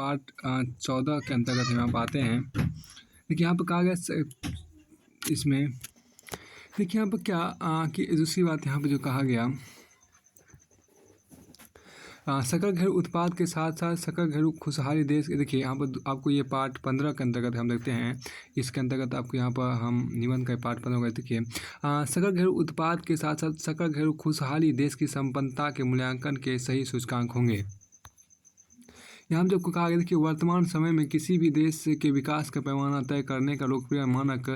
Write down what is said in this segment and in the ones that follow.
Part 14 के अंतर्गत हम यहाँ आते हैं। देखिए यहाँ पर कहा गया इसमें, देखिए यहाँ पर क्या कि दूसरी बात यहाँ पे जो कहा गया, सकल घरेलू उत्पाद के साथ साथ सकल घरेलू खुशहाली देश। देखिए यहाँ पर आपको ये पार्ट 15 के अंतर्गत हम देखते हैं। इसके अंतर्गत आपको यहाँ पर हम निबंध का पार्ट 15 का देखिए, सकल घरेलू उत्पाद के साथ साथ सकल घरेलू खुशहाली देश की संपन्नता के मूल्यांकन के सही सूचकांक होंगे। यहाँ जब कहा गया कि वर्तमान समय में किसी भी देश के विकास का पैमाना तय करने का लोकप्रिय मानक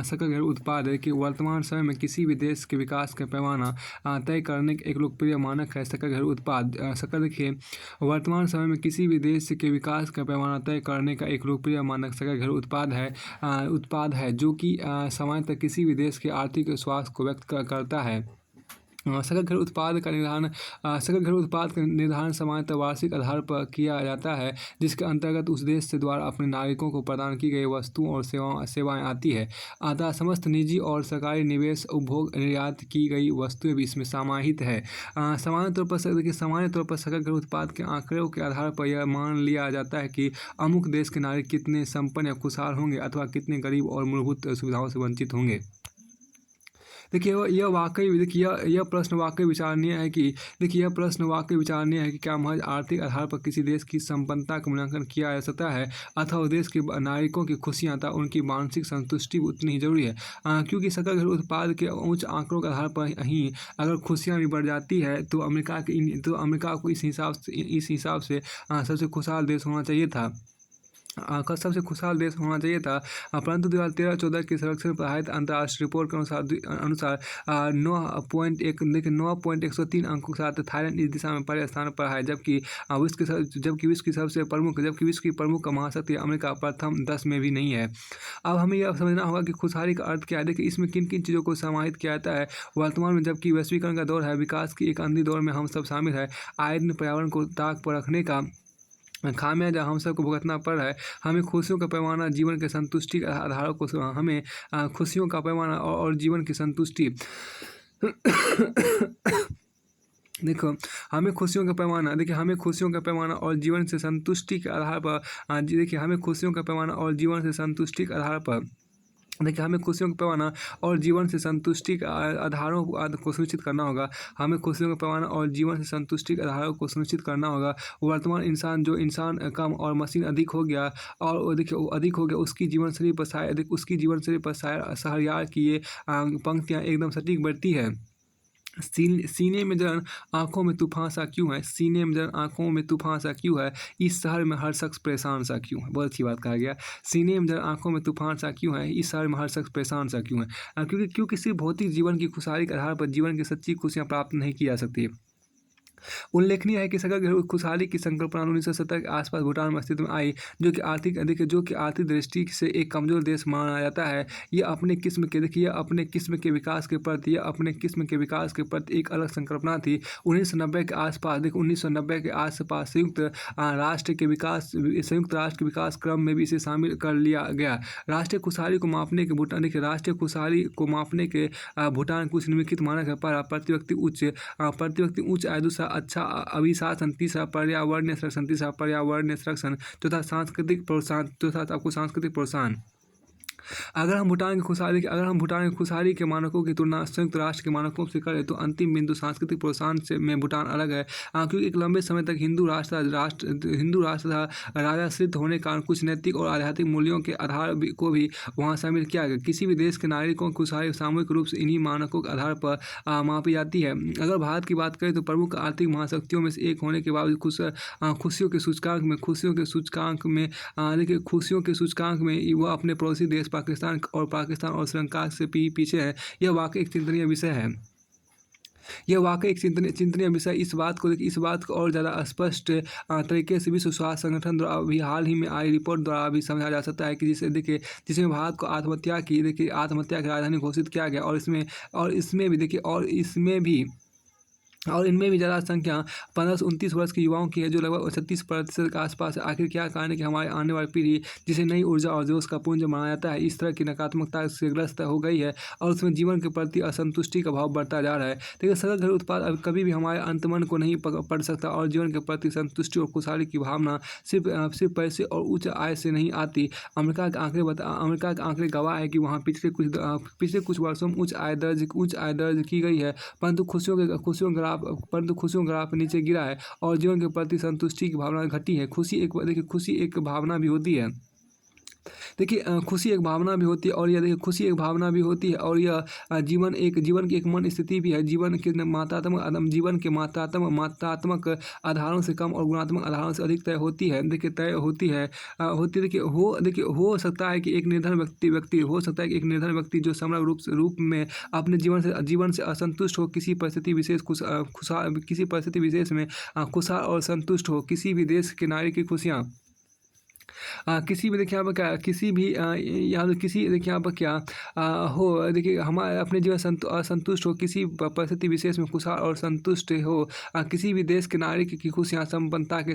सकल घरेलू उत्पाद है। कि वर्तमान समय में किसी भी देश के विकास का पैमाना तय करने का एक लोकप्रिय मानक है सकल घरेलू उत्पाद। देखिए वर्तमान समय में किसी भी देश के विकास का पैमाना तय करने का एक लोकप्रिय मानक सकल घरेलू उत्पाद है जो कि सामान्यतः किसी भी देश के आर्थिक स्वास्थ्य को व्यक्त करता है। सकल घरेलू उत्पाद का निर्धारण सामान्यतः वार्षिक आधार पर किया जाता है, जिसके अंतर्गत उस देश से द्वारा अपने नागरिकों को प्रदान की गई वस्तुओं और सेवाएं आती है। अतः समस्त निजी और सरकारी निवेश, उपभोग, निर्यात की गई वस्तुएं भी इसमें समाहित है। सामान्य तौर पर सकल घरेलू उत्पाद के आंकड़ों के आधार पर यह मान लिया जाता है कि अमुक देश के नागरिक कितने संपन्न या खुशहाल होंगे अथवा कितने गरीब और मूलभूत सुविधाओं से वंचित होंगे। देखिए यह प्रश्न वाकई विचारणीय है कि क्या महज आर्थिक आधार पर किसी देश की संपन्नता का मूल्यांकन किया जा सकता है अथवा उस देश के नागरिकों की खुशियाँ तथा उनकी मानसिक संतुष्टि उतनी ही जरूरी है। क्योंकि सकल घरेलू उत्पाद के उच्च आंकड़ों के आधार पर ही अगर खुशियाँ भी बढ़ जाती है तो अमेरिका को इस हिसाब से सबसे खुशहाल देश होना चाहिए था। परंतु 2013-14 की सर्वेक्षण प्रकाशित अंतर्राष्ट्रीय रिपोर्ट के अनुसार 9.103 अंकों के साथ थाईलैंड इस दिशा में पहले स्थान पर है, जबकि विश्व की प्रमुख महाशक्ति अमेरिका प्रथम 10 में भी नहीं है। अब हमें यह समझना होगा कि खुशहाली का अर्थ क्या है। देखिए इसमें किन किन चीज़ों को समाहित किया जाता है। वर्तमान में जबकि वैश्वीकरण का दौर है, विकास की एक अंधी दौर में हम सब शामिल है। आए दिन पर्यावरण को ताक पर रखने का खामियाजा हम सबको भुगतना पड़ रहा है। हमें खुशियों का पैमाना, जीवन के संतुष्टि के आधारों को हमें खुशियों का पैमाना और जीवन की संतुष्टि देखो हमें खुशियों का पैमाना और जीवन से संतुष्टि के आधार पर हमें खुशियों का पैमाना और जीवन से संतुष्टि के आधार पर हमें खुशियों का पैमाना और जीवन से संतुष्टि के आधारों को सुनिश्चित करना होगा। वर्तमान इंसान कम और मशीन अधिक हो गया उसकी जीवनशैली पर शायद की ये पंक्तियाँ एकदम सटीक बैठती है। सीने में जलन आंखों में तूफान सा क्यों है, इस शहर में हर शख्स परेशान सा क्यों है। बहुत अच्छी बात कहा गया। सीने में जलन आंखों में तूफान सा क्यों है, इस शहर में हर शख्स परेशान सा क्यों है। क्योंकि सिर्फ भौतिक जीवन की खुशहाली के आधार पर जीवन की सच्ची खुशियाँ प्राप्त नहीं की जा सकती। उल्लेखनीय है कि सकल घरेलू खुशहाली की संकल्पना 1970 के आसपास भूटान में अस्तित्व में आई, जो कि आर्थिक दृष्टि से एक कमजोर देश माना जाता है। यह अपने किस्म के विकास के प्रति एक अलग संकल्पना थी। 1990 के आसपास संयुक्त राष्ट्र के विकास क्रम में भी इसे शामिल कर लिया गया। राष्ट्रीय खुशहाली को मापने के भूटान कुछ निम्नलिखित मानक है। पहला, प्रति व्यक्ति उच्च आय। दूसरा, अच्छा अभिशासन। तीसरा, पर्यावरणीय संरक्षण। चौथा, सांस्कृतिक प्रोत्साहन। अगर हम भूटान की खुशहाली के मानकों की तुलना संयुक्त राष्ट्र के मानकों से करें तो अंतिम बिंदु सांस्कृतिक प्रोत्साहन में भूटान अलग है। क्योंकि एक लंबे समय तक हिंदू राष्ट्र था, राजाश्रित होने के कारण कुछ नैतिक और आध्यात्मिक मूल्यों के आधार को भी वहाँ शामिल किया गया। किसी भी देश के नागरिकों की खुशहाली सामूहिक रूप से इन्हीं मानकों के आधार पर मापी जाती है। अगर भारत की बात करें तो प्रमुख आर्थिक महाशक्तियों में से एक होने के बावजूद खुशियों के सूचकांक में वह अपने पड़ोसी देश पाकिस्तान और श्रीलंका से पीछे है। यह वाकई एक चिंतनीय विषय। इस बात को और ज़्यादा स्पष्ट तरीके से विश्व स्वास्थ्य संगठन द्वारा अभी हाल ही में आई रिपोर्ट द्वारा भी समझा जा सकता है कि जिसमें भारत को आत्महत्या की राजधानी घोषित किया गया। और इसमें भी और इनमें भी ज़्यादा संख्या 15 से 29 वर्ष के युवाओं की है, जो लगभग 36% के आसपास है। आखिर क्या कारण है कि हमारे आने वाली पीढ़ी जिसे नई ऊर्जा और जोश का पुंज माना जाता है, इस तरह की नकारात्मकता से ग्रस्त हो गई है और उसमें जीवन के प्रति असंतुष्टि का भाव बढ़ता जा रहा है। देखिए, सकल घरेलू उत्पाद अब कभी भी हमारे अंतर्मन को नहीं पढ़ सकता और जीवन के प्रति संतुष्टि और खुशहाली की भावना सिर्फ पैसे और उच्च आय से नहीं आती। अमेरिका के आंकड़े गवाह है कि वहाँ पिछले कुछ वर्षों में उच्च आय दर्ज की गई है, परंतु खुशियों का ग्राफ नीचे गिरा है और जीवन के प्रति संतुष्टि की भावना घटी है। खुशी एक भावना भी होती है। देखिए, खुशी एक भावना भी होती है और यह देखिए खुशी एक भावना भी होती है और यह जीवन की एक मन स्थिति भी है। जीवन के मात्रात्मक आधारों से कम और गुणात्मक आधारों से अधिक तय होती है। देखिए हो सकता है कि एक निर्धन व्यक्ति जो समग्र रूप में अपने जीवन से असंतुष्ट हो, किसी परिस्थिति विशेष में खुशहाल और संतुष्ट हो। किसी भी देश के नागरिक की खुशियाँ किसी भी देखिए यहाँ पर क्या किसी भी यहाँ पर किसी देखिए यहाँ पर क्या हो देखिए हमारे अपने जीवन असंतुष्ट हो, किसी परिस्थिति विशेष में खुशहाल और संतुष्ट हो। किसी भी देश के नागरिक की खुशियाँ संपन्नता के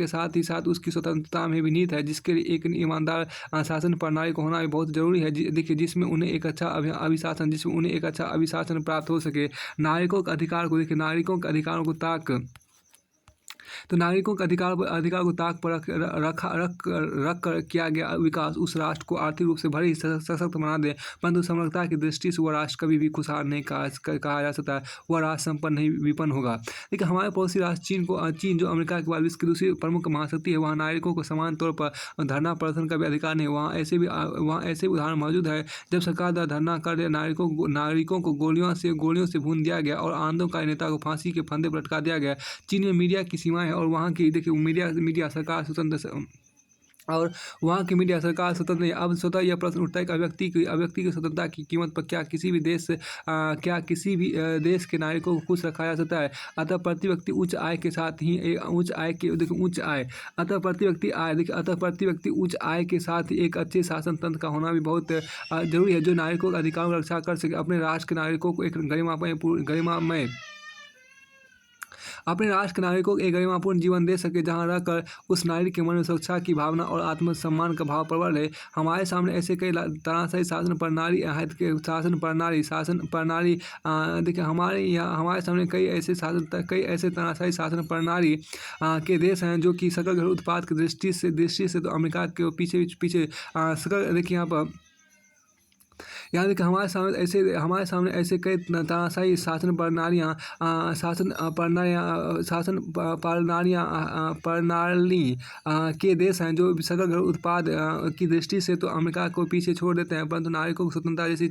साथ ही साथ उसकी स्वतंत्रता में भी निहित है, जिसके लिए एक ईमानदार शासन प्रणाली को होना भी बहुत जरूरी है। देखिए जिसमें उन्हें एक अच्छा अभिशासन प्राप्त हो सके। नागरिकों के अधिकारों को नागरिकों के अधिकार को ताक पर रख कर किया गया विकास उस राष्ट्र को आर्थिक रूप से भले ही सशक्त बना दे, परंतु समग्रता की दृष्टि से वह राष्ट्र कभी भी खुशहाल नहीं कहा जा सकता। वह राष्ट्र संपन्न नहीं विपन्न होगा। देखिए, हमारे पड़ोसी राष्ट्र चीन जो अमेरिका के बाद विश्व की दूसरी प्रमुख महाशक्ति है, वहाँ नागरिकों को समान तौर पर धरना प्रदर्शन का भी अधिकार नहीं। वहाँ ऐसे भी उदाहरण मौजूद है जब सरकार द्वारा धरना कर नागरिकों को गोलियों से भून दिया गया और आंदोलनकारी नेता को फांसी के फंदे पर लटका दिया गया। चीन में मीडिया की सीमाएं और वहाँ की देखिए मीडिया सरकार स्वतंत्र नहीं। अब स्वतः यह प्रश्न उठता है कि अभिव्यक्ति की स्वतंत्रता की कीमत पर क्या किसी भी देश के नागरिकों को खुश रखा जा सकता है? अतः प्रति व्यक्ति उच्च आय उच्च आय के साथ ही एक अच्छे शासन तंत्र का होना भी बहुत जरूरी है, जो नागरिकों के अधिकारों की रक्षा कर सके, अपने राष्ट्र के नागरिकों को एक गरिमापूर्ण जीवन दे सके, जहां रहकर उस नागरिक के मन में सुरक्षा की भावना और आत्मसम्मान का भाव प्रबल है। हमारे सामने ऐसे कई तानाशाही शासन प्रणाली देखिए हमारे सामने कई ऐसे तानाशाही शासन प्रणाली के देश हैं जो कि सकल घरेलू उत्पाद की दृष्टि से तो अमेरिका के पीछे सकल देखिए देखिए हमारे सामने ऐसे कई तानाशाही शासन प्रणाली के देश हैं जो सकल घरेलू उत्पाद की दृष्टि से तो अमेरिका को पीछे छोड़ देते हैं, परंतु नागरिकों की स्वतंत्रता जैसी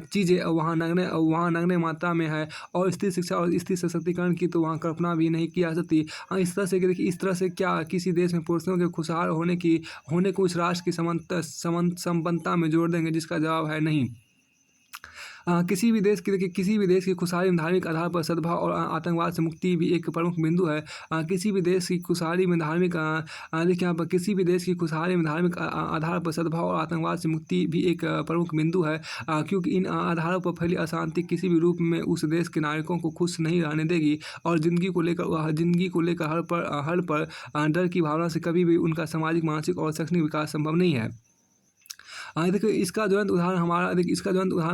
चीज़ें वहाँ नगण्य मात्रा में है और स्त्री शिक्षा और स्त्री सशक्तिकरण की तो वहाँ कल्पना भी नहीं की जा सकती। इस तरह से क्या किसी देश में पुरुषों के खुशहाल होने को उस राष्ट्र की संपन्नता में जोड़ देंगे? जिसका जवाब है नहीं। किसी भी देश की खुशहाली में धार्मिक आधार पर सद्भाव और आतंकवाद से मुक्ति भी एक प्रमुख बिंदु है। किसी भी देश की खुशहाली में धार्मिक आधार पर सद्भाव और आतंकवाद से मुक्ति भी एक प्रमुख बिंदु है, क्योंकि इन आधारों पर फैली अशांति किसी भी रूप में उस देश के नागरिकों को खुश नहीं रहने देगी और जिंदगी को लेकर हर पर डर की भावना से कभी भी उनका सामाजिक, मानसिक और शैक्षणिक विकास संभव नहीं है। देखिए इसका ज्वलंत उदाहरण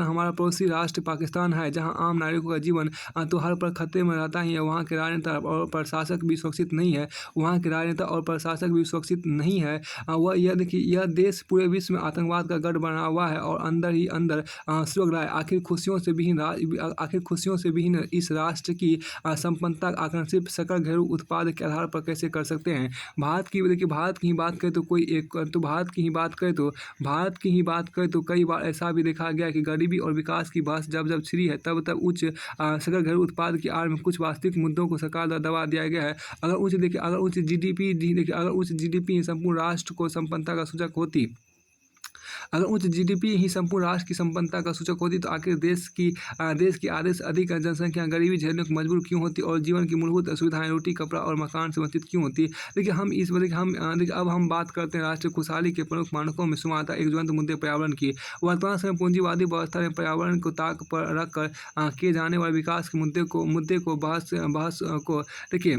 हमारा पड़ोसी राष्ट्र पाकिस्तान है, जहां आम नागरिकों का जीवन तो हर पर खतरे में रहता ही है। वहां के राजनेता और प्रशासक भी सुरक्षित नहीं है। यह देश पूरे विश्व में आतंकवाद का गढ़ बना हुआ है और अंदर ही अंदर सुलग रहा है। आखिर खुशियों से विहीन इस राष्ट्र की संपन्नता का आकलन सिर्फ सकल घरेलू उत्पाद के आधार पर कैसे कर सकते हैं? भारत की ही बात करें तो कई बार ऐसा भी देखा गया कि गरीबी और विकास की बात जब छिड़ी है तब उच्च सकल घरेलू उत्पाद की आड़ में कुछ वास्तविक मुद्दों को सरकार द्वारा दबा दिया गया है। अगर उच्च जीडीपी संपूर्ण राष्ट्र को संपन्नता का सूचक होती अगर उच्च जीडीपी ही संपूर्ण राष्ट्र की संपन्नता का सूचक होती तो आखिर देश की आधे से अधिक जनसंख्या गरीबी झेलने को मजबूर क्यों होती और जीवन की मूलभूत सुविधाएं रोटी कपड़ा और मकान से वंचित क्यों होती। देखिए हम इस देखिए हम देखिए अब हम बात करते हैं राष्ट्रीय खुशहाली के प्रमुख मानकों में शुमारता एक ज्वलंत मुद्दे पर्यावरण की। वर्तमान समय पूंजीवादी व्यवस्था में पर्यावरण को ताक पर रखकर किए जाने वाले विकास के मुद्दे को बहस को देखिए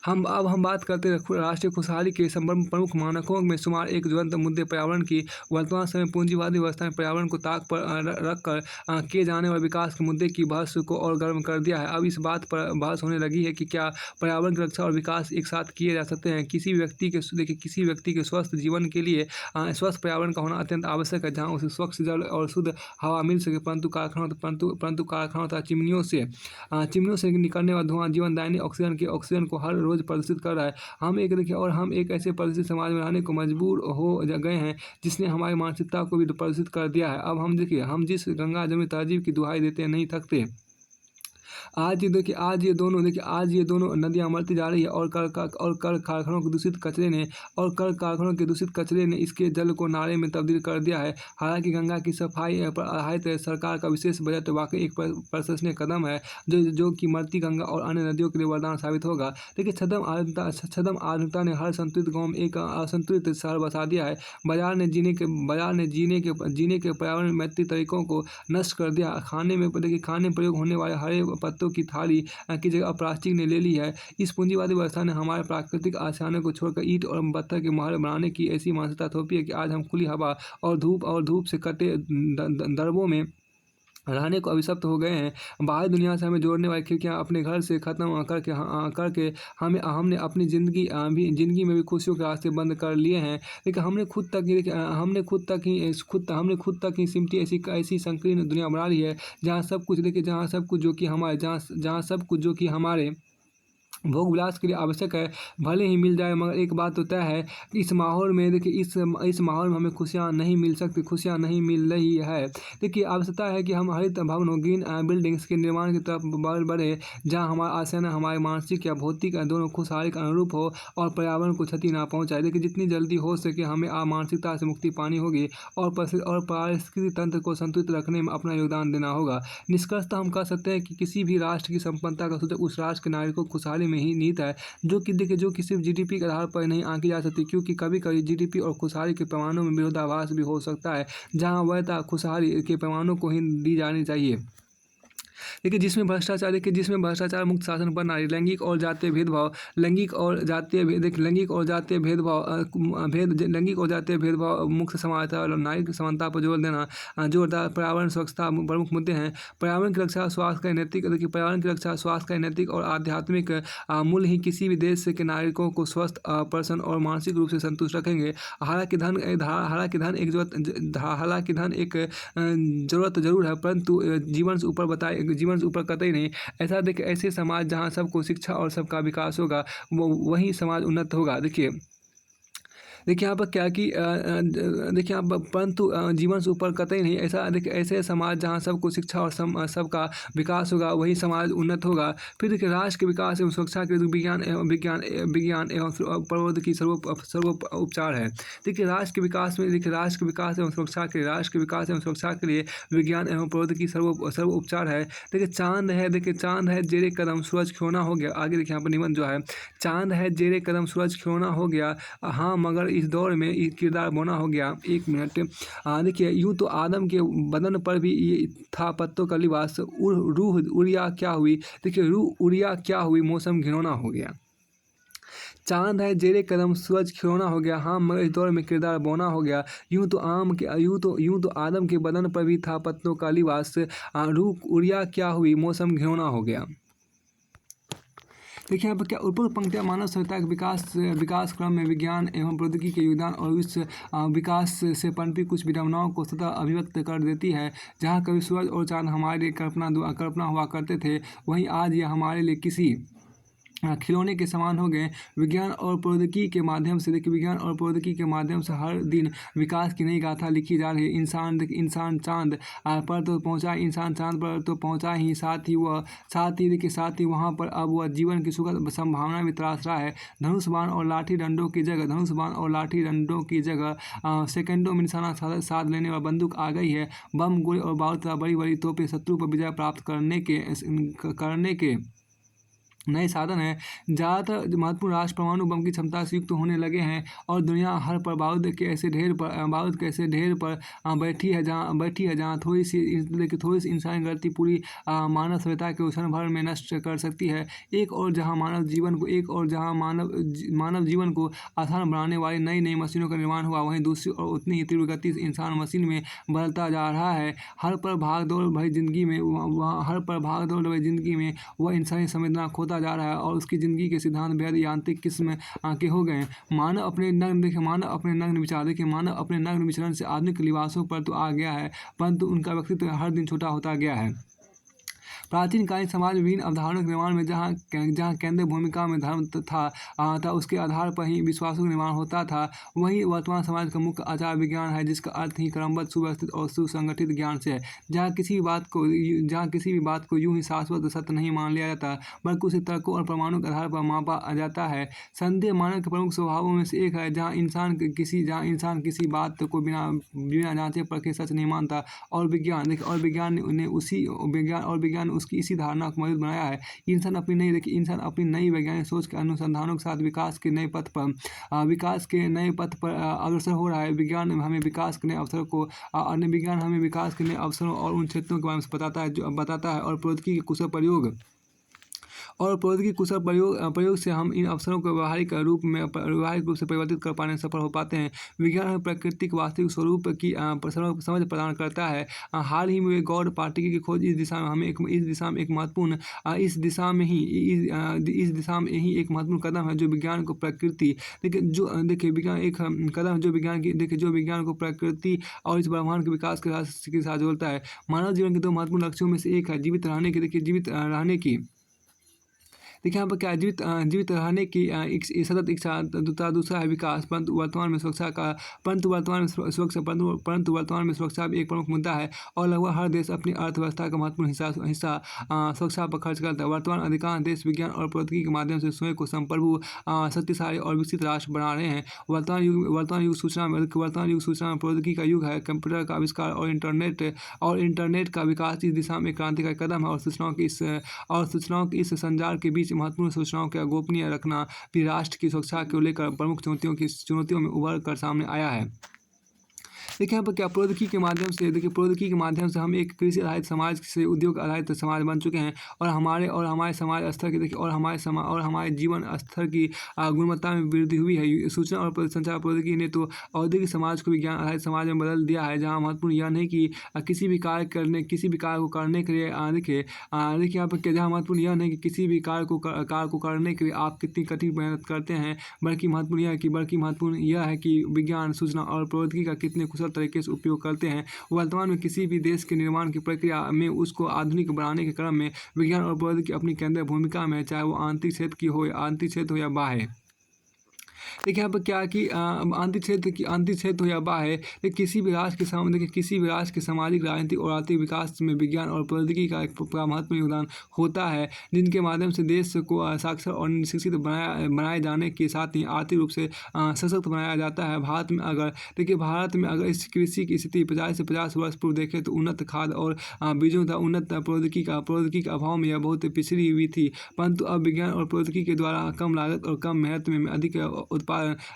हम बात करते हैं राष्ट्रीय खुशहाली के संबंध प्रमुख मानकों में शुमार एक ज्वलंत मुद्दे पर्यावरण की। वर्तमान समय पूंजीवादी व्यवस्था में पर्यावरण को ताक पर रखकर किए जाने वाले विकास के मुद्दे की बहस को और गर्म कर दिया है। अब इस बात पर बहस होने लगी है कि क्या पर्यावरण की रक्षा और विकास एक साथ किए जा सकते हैं। किसी व्यक्ति के स्वस्थ जीवन के लिए स्वस्थ पर्यावरण का होना अत्यंत आवश्यक है, जहाँ उसे स्वच्छ जल और शुद्ध हवा मिल सके, परंतु कारखानों तथा चिमनियों से निकलने वाला धुआं जीवनदायिनी ऑक्सीजन को हर रोज प्रदूषित कर रहा है। हम एक ऐसे प्रदूषित समाज में रहने को मजबूर हो गए हैं जिसने हमारी मानसिकता को भी प्रदूषित कर दिया है। अब हम जिस गंगा जमुनी तहजीब की दुहाई देते नहीं थकते। आज ये दोनों नदियाँ मरती जा रही है और कल कारखानों के दूषित कचरे ने इसके जल को नाले में तब्दील कर दिया है। हालांकि गंगा की सफाई पर आधारित सरकार का विशेष बजट वाकई एक प्रशंसनीय कदम है जो कि मरती गंगा और अन्य नदियों के लिए वरदान साबित होगा। देखिए छद्म आधुनिकता ने हर संतुलित गाँव में एक असंतुलित शहर बसा दिया है। बाजार ने जीने के पर्यावरण मैत्री तरीकों को नष्ट कर दिया। खाने में प्रयोग होने वाले हरे पत्तों की थाली की जगह प्लास्टिक ने ले ली है। इस पूंजीवादी व्यवस्था ने हमारे प्राकृतिक आसानों को छोड़कर ईंट और पत्थर के महल बनाने की ऐसी मानसिकता थोपी है कि आज हम खुली हवा और धूप से कटे दरबों में रहने को अभिशप्त हो गए हैं। बाहरी दुनिया से हमें जोड़ने वाली खिड़कियां अपने घर से खत्म करके हमने अपनी जिंदगी में भी खुशियों के रास्ते बंद कर लिए हैं। लेकिन हमने खुद तक ही सिमटी ऐसी संकीर्ण दुनिया बना ली है जहाँ सब कुछ जो कि हमारे भोग विलास के लिए आवश्यक है भले ही मिल जाए, मगर एक बात तो तय है इस माहौल में हमें खुशियाँ नहीं मिल रही है। देखिए आवश्यकता है कि हम हरित भवनों ग्रीन बिल्डिंग्स के निर्माण की तरफ बढ़े, जहां हमारा आशय हमारे मानसिक या भौतिक दोनों खुशहाली का अनुरूप हो और पर्यावरण को क्षति ना पहुंचाए। देखिए जितनी जल्दी हो सके हमें मानसिकता से मुक्ति पानी होगी और पारिस्थितिक तंत्र को संतुलित रखने में अपना योगदान देना होगा। निष्कर्षतः हम कह सकते हैं कि किसी भी राष्ट्र की संपन्नता का सूचक उस राष्ट्र के नागरिकों को खुशहाली में ही निहित है, जो कि सिर्फ जीडीपी के आधार पर नहीं आंकी जा सकती, क्योंकि कभी-कभी जीडीपी और खुशहाली के पैमानों में विरोधाभास भी हो सकता है, जहां वैधता खुशहाली के पैमानों को ही दी जानी चाहिए। देखिए जिसमें भ्रष्टाचार मुक्त शासन प्रणाली, लैंगिक और जातीय भेदभाव मुक्त समानता और नागरिक समानता पर जोर देना, जोरदार पर्यावरण स्वच्छता प्रमुख मुद्दे हैं। पर्यावरण की रक्षा स्वास्थ्य का नैतिक और आध्यात्मिक मूल्य ही किसी भी देश के नागरिकों को स्वस्थ, प्रसन्न और मानसिक रूप से संतुष्ट रखेंगे। हालांकि धन एक जरूरत जरूर है, परंतु जीवन से ऊपर कतई नहीं। ऐसे समाज जहाँ सबको शिक्षा और सबका विकास होगा, वही समाज उन्नत होगा। देखिए यहाँ पर क्या कि देखिए यहाँ पर परंतु जीवन से ऊपर कतई नहीं। ऐसे समाज जहाँ सबको शिक्षा और सबका विकास होगा, वही समाज उन्नत होगा। फिर देखिए राष्ट्र के विकास एवं सुरक्षा के लिए विज्ञान एवं प्रौद्योगिकी सर्वोपचार है। देखिए राष्ट्र के विकास एवं सुरक्षा के लिए विज्ञान एवं प्रौद्योगिकी सर्वोपचार है। देखिए चांद है जेरे कदम सूरज खिलौना हो गया। आगे देखिए यहाँ पर निबंध जो है, चांद है जेरे कदम सूरज खिलौना हो गया, हाँ मगर इस दौर में किरदार बोना हो गया। एक मिनट, देखिए यूं तो आदम के बदन पर भी ये था पत्तों का लिबास, रूह उड़िया क्या हुई। देखिए रूह उड़िया क्या हुई, मौसम घिनौना हो गया। चांद है जेरे कदम सूरज खिलौना हो गया, हाँ मगर इस दौर में किरदार बोना हो गया। यूं तो आदम के बदन पर भी था पत्तों का लिबास, रूह उड़िया क्या हुई, मौसम घिनौना हो गया। देखिए यहाँ पर क्या उपरोक्त पंक्तियाँ मानव सभ्यता के विकास क्रम में विज्ञान एवं प्रौद्योगिकी के योगदान और इस विकास से पनपी कुछ विडंबनाओं को सतह अभिव्यक्त कर देती है। जहाँ कभी सूरज और चांद हमारे लिए कल्पना हुआ करते थे, वहीं आज ये हमारे लिए किसी खिलौने के समान हो गए। विज्ञान और प्रौद्योगिकी के माध्यम से देखिए, विज्ञान और प्रौद्योगिकी के माध्यम से हर दिन विकास की नई गाथा लिखी जा रही है। इंसान चाँद पर तो पहुँचा, इंसान चाँद पर तो पहुँचा ही, साथ ही वहाँ पर अब वह जीवन की सुखद संभावना भी तलाश रहा है। धनुष बाण और लाठी डंडों की जगह सेकंडों में निशाना साध लेने वाली बंदूक आ गई है। बम, गोली और बारूद तथा बड़ी-बड़ी तोपें शत्रु पर विजय प्राप्त करने के नए साधन हैं। ज़्यादातर महत्वपूर्ण राष्ट्र परमाणु बम की क्षमता से युक्त होने लगे हैं और दुनिया हर पर बारूद के ऐसे ढेर पर बैठी है जहाँ थोड़ी सी इंसानी गलती पूरी मानव सभ्यता के क्षण भर में नष्ट कर सकती है। एक और जहाँ मानव जीवन को आसान बनाने वाली नई मशीनों का निर्माण हुआ, वहीं दूसरी ओर उतनी ही तीव्र गति से इंसान मशीन में बदलता जा रहा है। हर पर भाग दौड़ भरी जिंदगी में वह इंसानी संवेदना खोता जा रहा है और उसकी ज़िंदगी के सिद्धांत बेहद यांत्रिक किस्म के हो गए हैं। मानव अपने नग्न विचरण से आधुनिक लिबासों पर तो आ गया है, परंतु उनका व्यक्तित्व हर दिन छोटा होता गया है। प्राचीन कालीन समाज में विभिन्न अवधारणाओं के निर्माण में जहाँ केंद्रीय भूमिका में धर्म था, उसके आधार पर ही विश्वासों का निर्माण होता था, वहीं वर्तमान समाज का मुख्य आचार विज्ञान है, जिसका अर्थ ही क्रमबद्ध, सुव्यवस्थित और सुसंगठित ज्ञान से है। जहाँ किसी भी बात को यूं ही शाश्वत सत्य नहीं मान लिया जाता, बल्कि उसे तर्कों और प्रमाणों के आधार पर मापा जाता है। संदेह मानव के प्रमुख स्वभावों में से एक है। जहाँ इंसान किसी बात को बिना जांचे परखे सच नहीं मानता, और विज्ञान ने उसकी इसी धारणा को मजबूत बनाया है। इंसान अपनी नई वैज्ञानिक सोच के अनुसंधानों के साथ विकास के नए पथ पर अग्रसर हो रहा है। विज्ञान हमें विकास के नए अवसरों और उन क्षेत्रों के बारे में बताता है, और प्रौद्योगिकी के कुशल प्रयोग से हम इन अवसरों को व्यावहारिक रूप से परिवर्तित कर पाने में सफल हो पाते हैं। विज्ञान हमें प्रकृति के वास्तविक स्वरूप की समझ प्रदान करता है। हाल ही में गॉड पार्टिकल की खोज इस दिशा में एक महत्वपूर्ण कदम है, जो विज्ञान को प्रकृति और इस ब्रह्मांड के विकास के साथ जोड़ता है। मानव जीवन के दो महत्वपूर्ण लक्ष्यों में से एक है जीवित रहने की यहाँ पर क्या जीवित रहने की सतत इच्छा तथा दूसरा है विकास। परंतु वर्तमान में सुरक्षा भी एक प्रमुख मुद्दा है, और लगभग हर देश अपनी अर्थव्यवस्था का महत्वपूर्ण हिस्सा सुरक्षा पर खर्च करता है। वर्तमान अधिकांश देश विज्ञान और प्रौद्योगिकी के माध्यम से स्वयं को संप्रभु, शक्तिशाली और विकसित राष्ट्र बना रहे हैं। वर्तमान युग सूचना में प्रौद्योगिकी का युग है। कंप्यूटर का आविष्कार और इंटरनेट का विकास इस दिशा में क्रांतिकारी कदम है, और सूचनाओं के इस संचार के बीच महत्वपूर्ण सूचनाओं का गोपनीय रखना भी राष्ट्र की सुरक्षा को लेकर प्रमुख चुनौतियों में उभर कर सामने आया है। देखिए यहाँ पर क्या प्रौद्योगिकी के माध्यम से हम एक कृषि आधारित समाज से उद्योग आधारित समाज बन चुके हैं, और हमारे समाज स्तर की और हमारे जीवन स्तर की गुणवत्ता में वृद्धि हुई है। सूचना और संचार प्रौद्योगिकी ने तो औद्योगिक समाज को विज्ञान आधारित समाज में बदल दिया है, जहाँ महत्वपूर्ण यह नहीं कि किसी भी कार्य को करने के लिए देखिए यहाँ पर क्या, जहाँ महत्वपूर्ण यह नहीं कि किसी भी कार्य को करने के लिए आप कितनी कठिन मेहनत करते हैं, बल्कि महत्वपूर्ण यह है कि विज्ञान, सूचना और प्रौद्योगिकी का कितने कुशल तरीके से उपयोग करते हैं। वर्तमान में किसी भी देश के निर्माण की प्रक्रिया में उसको आधुनिक बनाने के क्रम में विज्ञान और प्रौद्योगिकी अपनी केंद्रीय भूमिका में है, चाहे वो आंतरिक क्षेत्र हो या बाह्य। देखिए यहाँ पर क्या कि आंतरिक क्षेत्र हो या बाह्य, किसी भी राष्ट्र के सामाजिक, राजनीतिक और आर्थिक विकास में विज्ञान और प्रौद्योगिकी का महत्वपूर्ण योगदान होता है, जिनके माध्यम से देश को साक्षर और शिक्षित बनाए जाने के साथ ही आर्थिक रूप से सशक्त बनाया जाता है। भारत में अगर इस कृषि की स्थिति 50 से 50 वर्ष पूर्व देखें तो उन्नत खाद और बीजों तथा उन्नत प्रौद्योगिकी का अभाव में यह बहुत पिछड़ी हुई थी, परंतु अब विज्ञान और प्रौद्योगिकी के द्वारा कम लागत और कम मेहनत में अधिक उत्पादन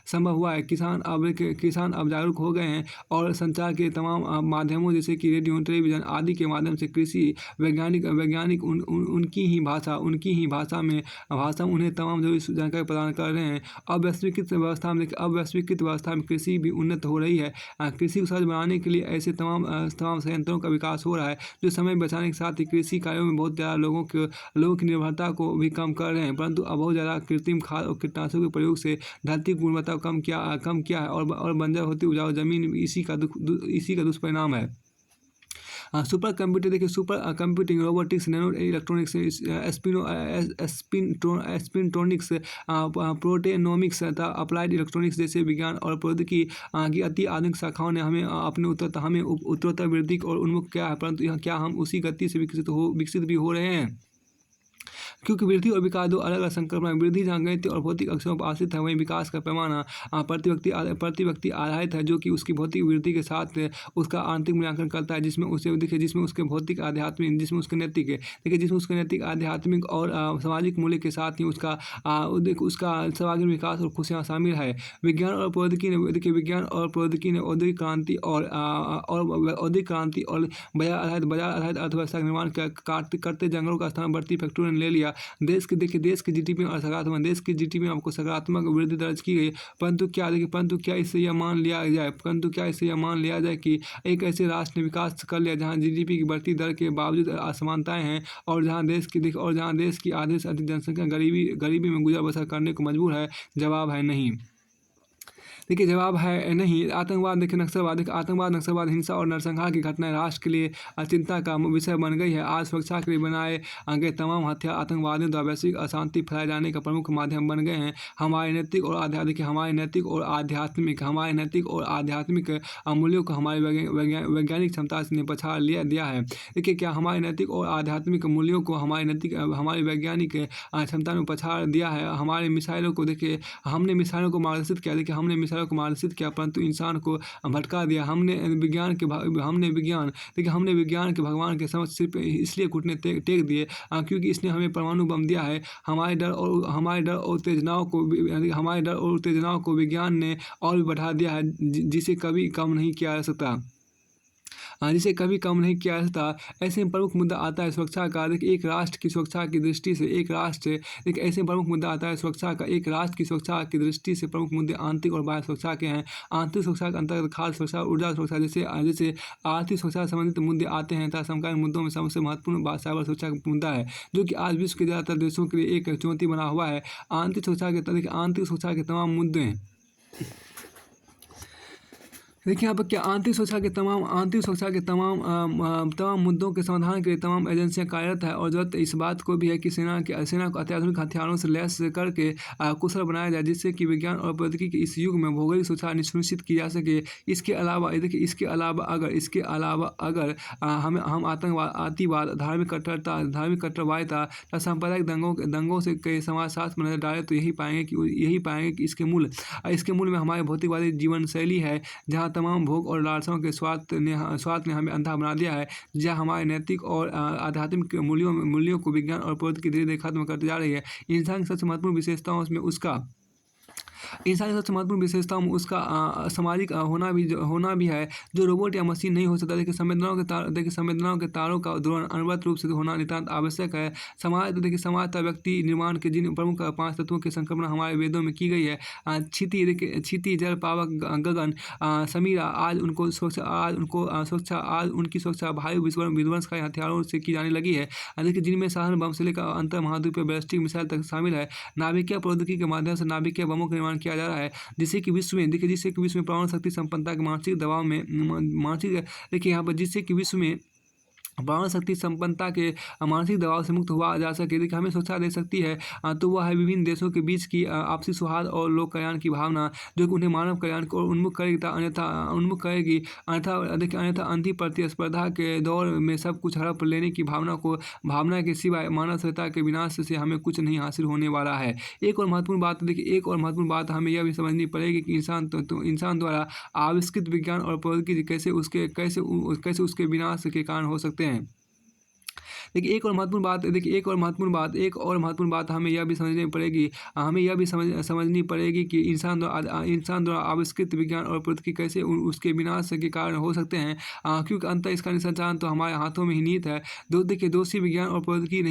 संभव हुआ है। किसान अब जागरूक हो गए हैं, और संचार के तमाम माध्यमों जैसे कि रेडियो, टेलीविजन आदि के माध्यम से कृषि वैज्ञानिक उनकी ही भाषा में उन्हें तमाम जरूरी जानकारी प्रदान कर रहे हैं। अब वैश्विक व्यवस्था में कृषि भी उन्नत हो रही है। कृषि को सहज बनाने के लिए ऐसे तमाम संयंत्रों का विकास हो रहा है, जो समय बचाने के साथ ही कृषि कार्यों में बहुत ज़्यादा लोगों की निर्भरता को भी कम कर रहे हैं। परंतु अब बहुत ज़्यादा कृत्रिम खाद और कीटनाशकों के प्रयोग से धरती की गुणवत्ता कम किया है, और बंजर होती उपजाऊ जमीन इसी का दुष्परिणाम है। सुपर कंप्यूटर देखिए super computing, robotics, nano electronics, spintronics, proteomics तथा अप्लाइड इलेक्ट्रॉनिक्स जैसे विज्ञान और प्रौद्योगिकी की अति आधुनिक शाखाओं ने हमें उत्तरोत्तर वृद्धि और उन्मुख किया है, परंतु क्या हम उसी गति से विकसित भी हो रहे हैं? क्योंकि वृद्धि और विकास दो अलग अलग संकल्पना है। वृद्धि जहाँ गणितीय और भौतिक अक्षरों पर आश्रित है, वहीं विकास का पैमाना प्रति व्यक्ति आधारित है, जो कि उसकी भौतिक वृद्धि के साथ उसका आंतरिक मूल्यांकन करता है, जिसमें उसके भौतिक आध्यात्मिक, जिसमें उसके नैतिक देखिए जिसमें उसके नैतिक आध्यात्मिक और सामाजिक मूल्य के साथ ही उसका सर्वांगीण विकास और खुशियाँ शामिल है। विज्ञान और प्रौद्योगिकी ने औद्योगिक क्रांति और बाजार आधारित अर्थव्यवस्था का निर्माण करते जंगलों का स्थान बढ़ती फैक्ट्रियों ने ले लिया। देश की जीडीपी में आपको सकारात्मक वृद्धि दर्ज की गई, परंतु क्या इससे यह मान लिया जाए कि एक ऐसे राष्ट्र ने विकास कर लिया जहां जीडीपी की बढ़ती दर के बावजूद असमानताएं हैं और जहां देश की आधे से अधिक जनसंख्या गरीबी में गुजर बसर करने को मजबूर है? जवाब है नहीं। देखिए जवाब है नहीं। आतंकवाद नक्सलवाद, हिंसा और नरसंहार की घटनाएं राष्ट्र के लिए चिंता का विषय बन गई है। आज सुरक्षा के लिए बनाए गए तमाम हथियार आतंकवादियों द्वारा वैश्विक अशांति फैलाए जाने का प्रमुख माध्यम बन गए हैं। हमारे नैतिक और आध्यात्मिक मूल्यों को हमारी वैज्ञानिक क्षमता ने पछाड़ दिया है। देखिए क्या हमारे नैतिक और आध्यात्मिक मूल्यों को हमारी वैज्ञानिक क्षमता ने पछाड़ दिया है। हमने मिसाइलों को मार्गदर्शित किया, परंतु इंसान को भटका दिया। हमने विज्ञान के भगवान के समक्ष सिर्फ इसलिए घुटने टेक दिए क्योंकि इसने हमें परमाणु बम दिया है। हमारे डर और उत्तेजनाओं को विज्ञान ने और भी बढ़ा दिया है, जिसे कभी कम नहीं किया जा सकता। ऐसे में प्रमुख मुद्दा आता है सुरक्षा का। एक राष्ट्र की सुरक्षा की दृष्टि से प्रमुख मुद्दे आंतरिक और बाह्य सुरक्षा के हैं। आंतरिक सुरक्षा के अंतर्गत खाद्य सुरक्षा, ऊर्जा सुरक्षा जैसे आर्थिक सुरक्षा से संबंधित मुद्दे आते हैं तथा समकालीन मुद्दों में सबसे महत्वपूर्ण बात साइबर सुरक्षा का मुद्दा है, जो कि आज विश्व के ज़्यादातर देशों के लिए एक चुनौती बना हुआ है। आंतरिक सुरक्षा के तमाम मुद्दे देखिए यहाँ पर क्या आंतरिक सुरक्षा के तमाम मुद्दों के समाधान के लिए तमाम एजेंसियां कार्यरत है और जरूरत इस बात को भी है कि सेना को अत्याधुनिक हथियारों से लैस करके कुशल बनाया जाए, जिससे कि विज्ञान और प्रौद्योगिकी के इस युग में भौगोलिक सुरक्षा सुनिश्चित की जा सके। इसके अलावा अगर हम अतिवाद, धार्मिक कट्टरवादिता या सांप्रदायिक दंगों से के समाजशास्त्र में नजर डालें तो यही पाएंगे कि इसके मूल में हमारी भौतिकवादी जीवन शैली है, जहाँ तमाम भोग और लालसाओं के स्वार्थ ने हमें अंधा बना दिया है, जहाँ हमारे नैतिक और आध्यात्मिक मूल्यों को विज्ञान और प्रौद्योगिकी धीरे धीरे खत्म करती जा रही है। इंसान की सबसे महत्वपूर्ण विशेषताओं में उसका सामाजिक होना भी है, जो रोबोट या मशीन नहीं हो सकता। देखिए संवेदनाओं के तारों का दोलन अनवरत रूप से होना नितांत आवश्यक है। समाज तथा व्यक्ति निर्माण के जिन प्रमुख 5 तत्वों की संकल्पना हमारे वेदों में की गई है, क्षिति, जल, पावक, गगन, समीरा, आज उनकी सुरक्षा वायु विध्वंसकारी हथियारों से की जाने लगी है। देखिए जिनमें साधारण बम से लेकर अंतर महाद्वीपीय बैलिस्टिक मिसाइल तक शामिल है। नाभिकीय प्रौद्योगिकी के माध्यम से नाभिकीय बमों का निर्माण किया जा रहा है, जिससे कि विश्व में परमाणु शक्ति संपन्नता के मानसिक दबाव में परमाणु शक्ति संपन्नता के मानसिक दबाव से मुक्त हुआ जा सके। देखिए हमें सुरक्षा दे सकती है तो वह है विभिन्न देशों के बीच की आपसी सौहार्द और लोक कल्याण की भावना, जो कि उन्हें मानव कल्याण को उन्मुख करेगी। अन्यथा अंधी प्रतिस्पर्धा के दौर में सब कुछ हड़प लेने की भावना के सिवाय मानव सभ्यता के विनाश से हमें कुछ नहीं हासिल होने वाला है। एक और महत्वपूर्ण बात हमें यह भी समझनी पड़ेगी कि इंसान द्वारा आविष्कृत विज्ञान और प्रौद्योगिकी कैसे उसके विनाश के कारण हो सकते हैं। देखिए एक और महत्वपूर्ण बात हमें यह भी समझनी पड़ेगी कि इंसान द्वारा आविष्कृत विज्ञान और प्रौद्योगिकी कैसे उसके विनाश के कारण हो सकते हैं, क्योंकि अंततः इसका संचालन तो हमारे हाथों में ही निहित है। दोषी विज्ञान और प्रौद्योगिकी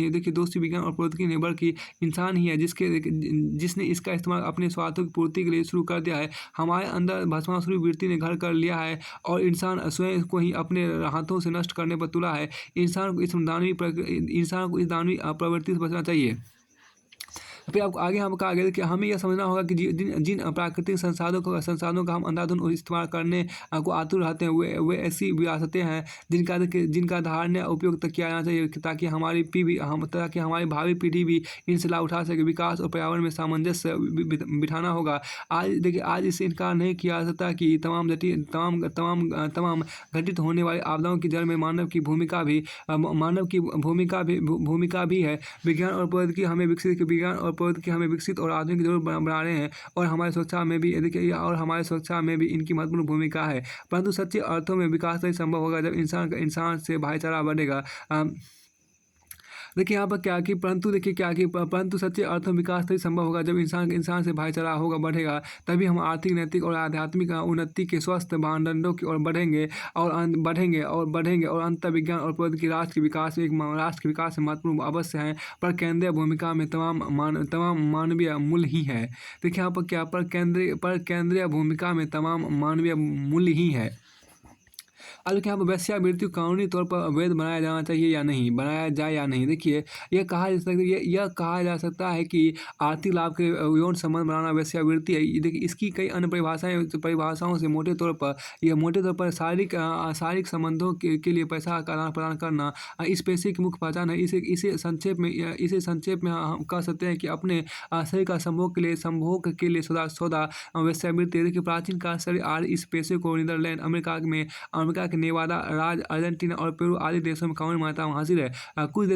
नहीं बल्कि इंसान ही है, जिसने इसका इस्तेमाल अपने स्वार्थों की पूर्ति के लिए शुरू कर दिया है। हमारे अंदर भस्मासुरी वृत्ति ने घर कर लिया है और इंसान स्वयं को ही अपने हाथों से नष्ट करने पर तुला है। इंसान को इस दानवी प्रवृत्ति से बचना चाहिए। फिर आपको आगे हम कहा गया कि हमें यह समझना होगा कि जिन जिन प्राकृतिक संसाधनों का हम अंधाधुंध इस्तेमाल करने को आतुर रहते हैं, वे ऐसी विरासतें हैं जिनका धारणीय उपयोग तक किया जाना चाहिए, ताकि हमारी भावी पीढ़ी भी इनसे लाभ उठा सके। विकास और पर्यावरण में सामंजस्य बिठाना होगा। आज देखिए, आज इससे इनकार नहीं किया जा सकता कि तमाम घटित होने वाली आपदाओं की जड़ में मानव की भूमिका भी है। विज्ञान और प्रौद्योगिकी हमें विकसित और आधुनिक जरूर बना रहे हैं, और हमारी सुरक्षा में भी देखिए इनकी महत्वपूर्ण भूमिका है। परंतु सच्चे अर्थों में विकास तभी संभव होगा जब इंसान से भाईचारा बढ़ेगा। देखिए यहाँ पर परंतु सच्चे अर्थ में विकास तभी संभव होगा जब इंसान से भाईचारा बढ़ेगा। तभी हम आर्थिक, नैतिक और आध्यात्मिक उन्नति के स्वस्थ मानदंडों की ओर बढ़ेंगे और अंततः विज्ञान और प्रौद्योगिकी राष्ट्र के विकास में महत्वपूर्ण अवश्य हैं, पर केंद्रीय भूमिका में तमाम मानवीय मूल्य ही है। देखिए यहाँ पर केंद्रीय भूमिका में तमाम मानवीय मूल्य ही है। अब देखिए यहाँ पर वेश्यावृत्ति को कानूनी तौर पर अवैध बनाया जाए या नहीं। देखिए, यह कहा जा सकता है कि आर्थिक लाभ के यौन संबंध बनाना वेश्यावृत्ति है। देखिए, इसकी कई अन्य परिभाषाओं से मोटे तौर पर शारीरिक संबंधों के लिए पैसा का आदान प्रदान करना इस पेशे की मुख्य पहचान है। इसे संक्षेप में हम कह सकते हैं कि अपने शरीर का संभोग के लिए सौदा वेश्यावृत्ति है। देखिए, प्राचीन काल से इस पेशे को नीदरलैंड, अमेरिका के नेवादा राज्य, अर्जेंटीना और पेरू आदि देशों में कानूनी मान्यता हासिल है। कुछ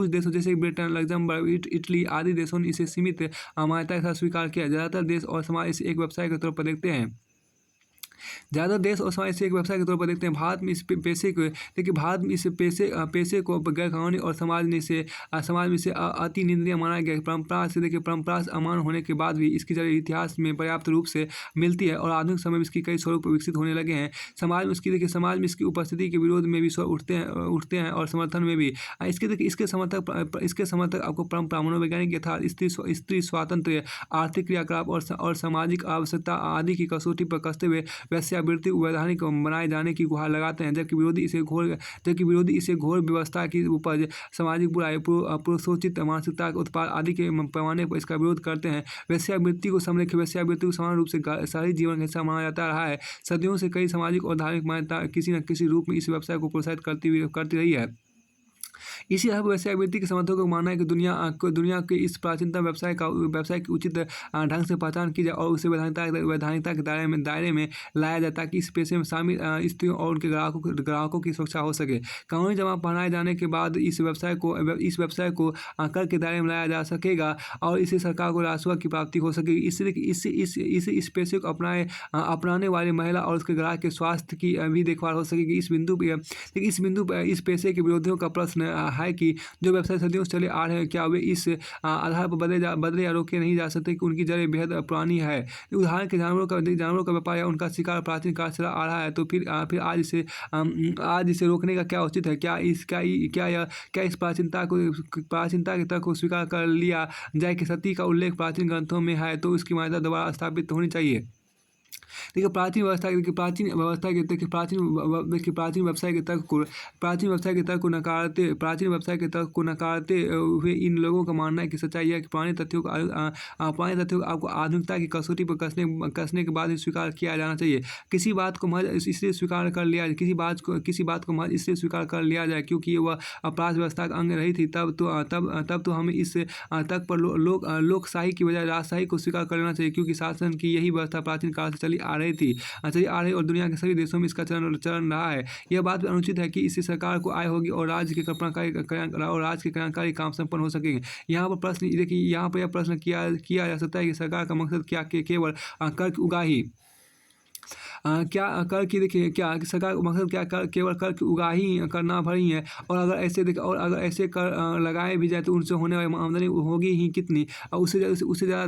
देशों जैसे ब्रिटेन, लग्जमबर्ग, इटली आदि देशों ने इसे सीमित मान्यता के साथ स्वीकार किया। ज़्यादातर देश और समाज इसे एक व्यवसाय के तौर पर देखते हैं। भारत में इस पेशे को गैरकानूनी और समाज में इसे अति निंदनीय माना गया। परंपरा से अमान्य होने के बाद भी इसकी जड़ इतिहास में पर्याप्त रूप से मिलती है, और आधुनिक समय में इसकी कई स्वरूप विकसित होने लगे हैं। समाज में इसकी उपस्थिति के विरोध में भी स्वर उठते हैं और समर्थन में भी। इसके समर्थक आपको परंपरा, मनोवैज्ञानिक यथार्थ, स्त्री स्वातंत्र्य, आर्थिक क्रियाकलाप और सामाजिक आवश्यकता आदि की कसौटी पर कसते हुए वेश्यावृत्ति वैधानिक बनाए जाने की गुहार लगाते हैं, जबकि विरोधी इसे घोर व्यवस्था की उपज, सामाजिक बुराई, पुरुषोचित मानसिकता के उत्पाद आदि के पैमाने पर इसका विरोध करते हैं। वेश्यावृत्ति को समान रूप से शहरी जीवन का हिस्सा माना जाता रहा है। सदियों से कई सामाजिक और धार्मिक मान्यता किसी न किसी रूप में इस व्यवसाय को प्रोत्साहित करती रही है। इसी तरह वेश्यावृत्ति के समर्थकों का मानना है कि दुनिया के इस प्राचीनतम व्यवसाय की उचित ढंग से पहचान की जाए और उसे वैधानिकता के दायरे में लाया जाए, ताकि इस पेशे में शामिल स्त्रियों और उनके ग्राहकों की सुरक्षा हो सके। कानूनी जमा पहनाए जाने के बाद इस व्यवसाय को कर के दायरे में लाया जा सकेगा और इससे सरकार को राजस्व की प्राप्ति हो सकेगी। इससे इस पेशे को अपनाने वाली महिला और उसके ग्राहक के स्वास्थ्य की भी देखभाल हो सकेगी। इस बिंदु पर इस पेशे के विरोधियों का प्रश्न है कि जो व्यवसाय सदियों से चले आ रहे हैं, क्या वे इस आधार पर बदले या रोके नहीं जा सकते कि उनकी जड़ें बेहद पुरानी है। उदाहरण के जानवरों का व्यापार या उनका शिकार प्राचीन काल चला आ रहा है, तो फिर आज इसे रोकने का क्या उचित है? क्या इस प्राचीनता के तर्क को स्वीकार कर लिया जाए कि सती का उल्लेख प्राचीन ग्रंथों में है, तो उसकी मान्यता दोबारा स्थापित होनी चाहिए। देखिए, प्राचीन व्यवसाय के तर्क को नकारते हुए इन लोगों का मानना है कि सच्चाई है कि पुराने तथ्यों को आपको आधुनिकता की कसौटी पर कसने के बाद ही स्वीकार किया जाना चाहिए। किसी बात को महज इसलिए स्वीकार कर लिया जाए क्योंकि वह अपराध व्यवस्था का अंग रही थी, तब तो हमें इस तक पर लोकशाही की बजाय राजशाही को स्वीकार कर लेना चाहिए, क्योंकि शासन की यही व्यवस्था प्राचीन काल से चली आ रही और दुनिया के सभी देशों में इसका चलन रहा है। यह बात भी अनुचित है कि इससे सरकार को आय होगी और राज्य के कल्याणकारी काम संपन्न हो सकेंगे। यहाँ पर यह प्रश्न किया जा सकता है कि सरकार का मकसद क्या केवल कर की उगाही क्या सरकार का मकसद केवल कर की उगाही करना भर ही है, और अगर ऐसे कर लगाए भी जाए तो उनसे होने वाली आमदनी होगी ही कितनी, और उससे ज़्यादा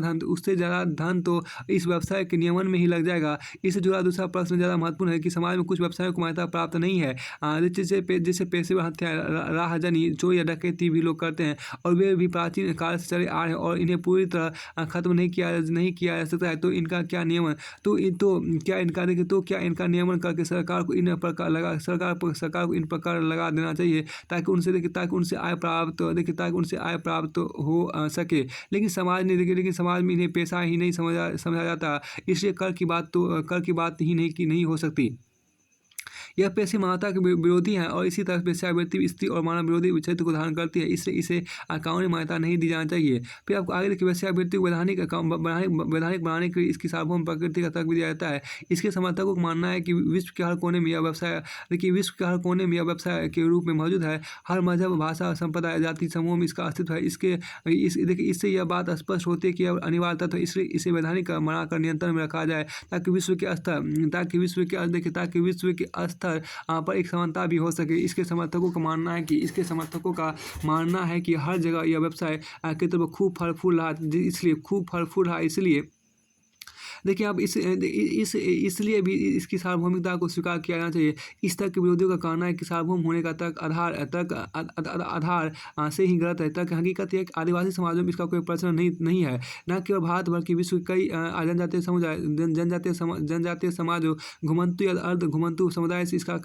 धन तो इस व्यवसाय के नियमन में ही लग जाएगा। इससे जुड़ा दूसरा प्रश्न ज़्यादा महत्वपूर्ण है कि समाज में कुछ व्यवसायों को मान्यता प्राप्त नहीं है, जैसे पेशेवर हत्या, राहजनी, चोरी या डकैती भी लोग करते हैं, और वे भी प्राचीन काल से चले आ रहे हैं और इन्हें पूरी तरह खत्म नहीं किया जा सकता है। तो इनका क्या नियम है? तो क्या इनका देखिए तो क्या इनका नियमन करके सरकार को इन प्रकार लगा सरकार को इन प्रकार लगा देना चाहिए ताकि उनसे देखिए ताकि उनसे आय प्राप्त हो सके। लेकिन समाज ने देखिए लेकिन समाज में इन्हें पेशा ही नहीं समझा जाता, इसलिए कर की बात ही नहीं हो सकती। यह पेशे मानवता के विरोधी हैं और इसी तरह वेश्यावृत्ति स्त्री और मानव विरोधी चरित्र को धारण करती है, इसलिए इसे कानूनी मान्यता नहीं दी जानी चाहिए। फिर आपको आगे देखिए वेश्यावृत्ति को वैधानिक बनाने के लिए इसकी सार्वभौम प्रकृति का तर्क भी दिया जाता है। इसके समर्थकों का मानना है कि विश्व के हर कोने में यह व्यवसाय के रूप में मौजूद है। हर मजहब, भाषा, संप्रदाय, जाति समूह में इसका अस्तित्व है। देखिए इससे यह बात स्पष्ट होती है कि यह अनिवार्य तत्व है, इसलिए इसे वैधानिक बनाकर नियंत्रण में रखा जाए ताकि विश्व के स्तर पर एक समानता भी हो सके। इसके समर्थकों का मानना है कि हर जगह यह व्यवसाय की तरफ खूब फल फूल रहा इसलिए देखिए अब इसलिए भी इसकी सार्वभौमिकता को स्वीकार किया जाना चाहिए। इस तर्क के विरोधियों का कहना है कि सार्वभौम होने का आधार से ही गलत है। हकीकत यह है कि आदिवासी समाजों में इसका कोई प्रचलन नहीं है। न केवल भारत बल्कि विश्व के कई जनजातीय समाजों, घुमंतु या अर्ध घुमंतु समुदाय से इसका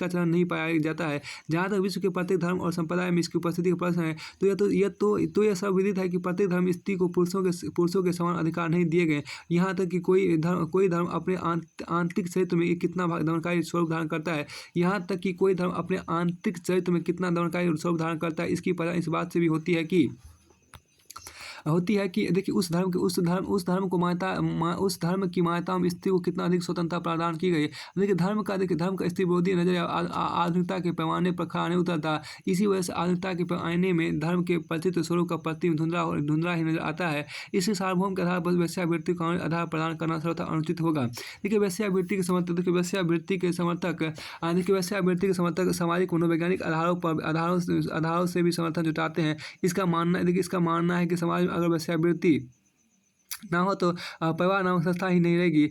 चलन नहीं पाया जाता है। जहाँ तक विश्व के प्रत्येक धर्म और संप्रदाय में इसकी उपस्थिति का प्रश्न है तो यह सब विदित है कि प्रत्येक धर्म स्त्री को पुरुषों के समान अधिकार नहीं दिए गए। यहाँ तक कि कोई धर्म अपने आंतरिक चरित्र में कितना दमनकारी स्वरूप धारण करता है इसकी पता इस बात से भी होती है कि देखिए उस धर्म की मान्यता में स्त्री को कितना अधिक स्वतंत्रता प्रदान की गई है। देखिए धर्म का स्त्री विरोधी नजरिया आधुनिकता के पैमाने पर खड़ा नहीं उतरता। इसी वजह से आधुनिकता के आईने में धर्म के प्रचित स्वरूप का प्रतिबिंब धुंधला ही नजर आता है। इसी सार्वभौम के आधार पर वेश्यावृत्ति का आधार प्रदान करना सर्वथा अनुचित होगा। देखिए वेश्यावृत्ति के समर्थक सामाजिक मनोवैज्ञानिक आधारों से भी समर्थन जुटाते हैं। इसका मानना है कि समाज अगर वेश्यावृत्ति ना हो तो परिवार नामक संस्था ही नहीं रहेगी।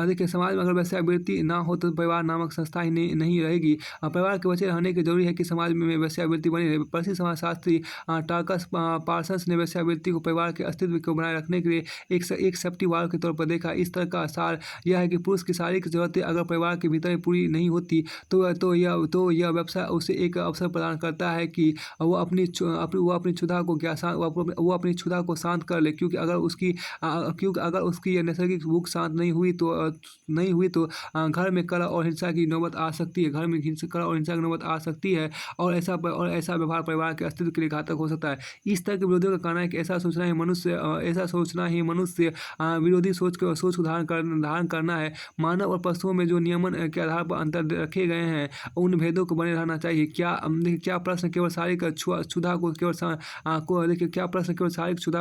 देखिए समाज में अगर वेश्यावृत्ति ना हो तो परिवार नामक संस्था ही नहीं रहेगी। परिवार के बचे रहने की जरूरी है कि समाज में वेश्यावृत्ति बनी रहे। प्रसिद्ध समाजशास्त्री टार्कस पार्सन्स ने वेश्यावृत्ति को परिवार के अस्तित्व को बनाए रखने के लिए एक सेफ्टी वाल्व के तौर पर देखा। इस तरह का सार यह है कि पुरुष की शारीरिक जरूरतें अगर परिवार के भीतर पूरी नहीं होती तो यह व्यवसाय उसे एक अवसर प्रदान करता है कि वो अपनी क्षुधा को शांत कर ले, क्योंकि अगर उसकी यह नैसर्गिक भूख शांत नहीं हुई तो घर में कलह और हिंसा की नौबत आ सकती है। और ऐसा व्यवहार परिवार के अस्तित्व के लिए घातक हो सकता है। इस तरह के विरोधियों का कहना है कि ऐसा सोचना ही मनुष्य विरोधी सोच को धारण करना है। मानव और पशुओं में जो नियमन के आधार पर अंतर रखे गए हैं उन भेदों को बने रहना चाहिए। क्या प्रश्न केवल शारीरिक क्षुधा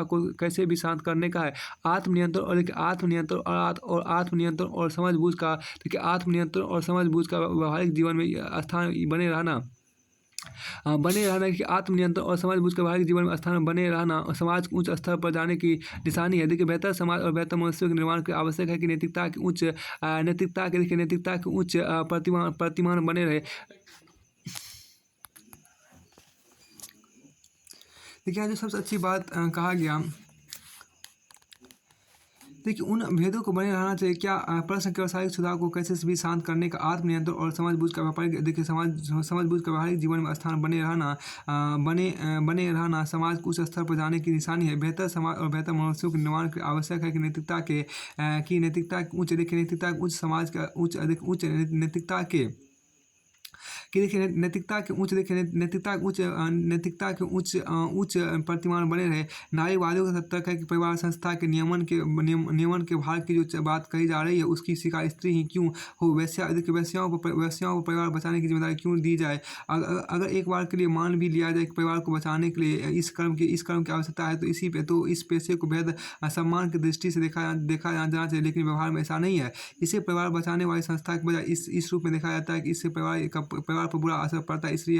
को कैसे भी शांत करने का है। आत्मनियंत्रण और समझबूझ का व्यवहारिक जीवन में स्थान बने रहना कि आत्मनियंत्रण और समझबूझ का व्यवहारिक जीवन में स्थान बने रहना समाज के उच्च स्तर पर जाने की निशानी है। देखिए बेहतर समाज और बेहतर मनुष्य के निर्माण के आवश्यक है कि नैतिकता के उच्च प्रतिमान बने रहे। देखिए जो सबसे अच्छी बात कहा गया, देखिए उन भेदों को बने रहना चाहिए। क्या प्रश्न केवल शारीरिक क्षुधा को कैसे भी शांत करने का आत्मनियंत्रण और समझबूझ का व्यवहारिक जीवन में स्थान बने रहना समाज के उच्च स्तर पर जाने की निशानी है। बेहतर समाज और बेहतर मनुष्यों के निर्माण के आवश्यक है कि नैतिकता के उच्च प्रतिमान बने रहे। नारीवादियों का तर्क है कि परिवार संस्था के नियमन के भार की जो बात कही जा रही है उसकी शिकार स्त्री ही क्यों हो। वेश्याओं को परिवार बचाने की जिम्मेदारी क्यों दी जाए। अगर एक बार के लिए मान भी लिया जाए कि परिवार को बचाने के लिए इस कर्म की आवश्यकता है तो इस पेशे को बेहद सम्मान की दृष्टि से देखा जाना चाहिए। लेकिन व्यवहार में ऐसा नहीं है। इसे परिवार बचाने वाली संस्था के बजाय इस रूप में देखा जाता है कि इससे परिवार पर बुरा असर पड़ता है, इसलिए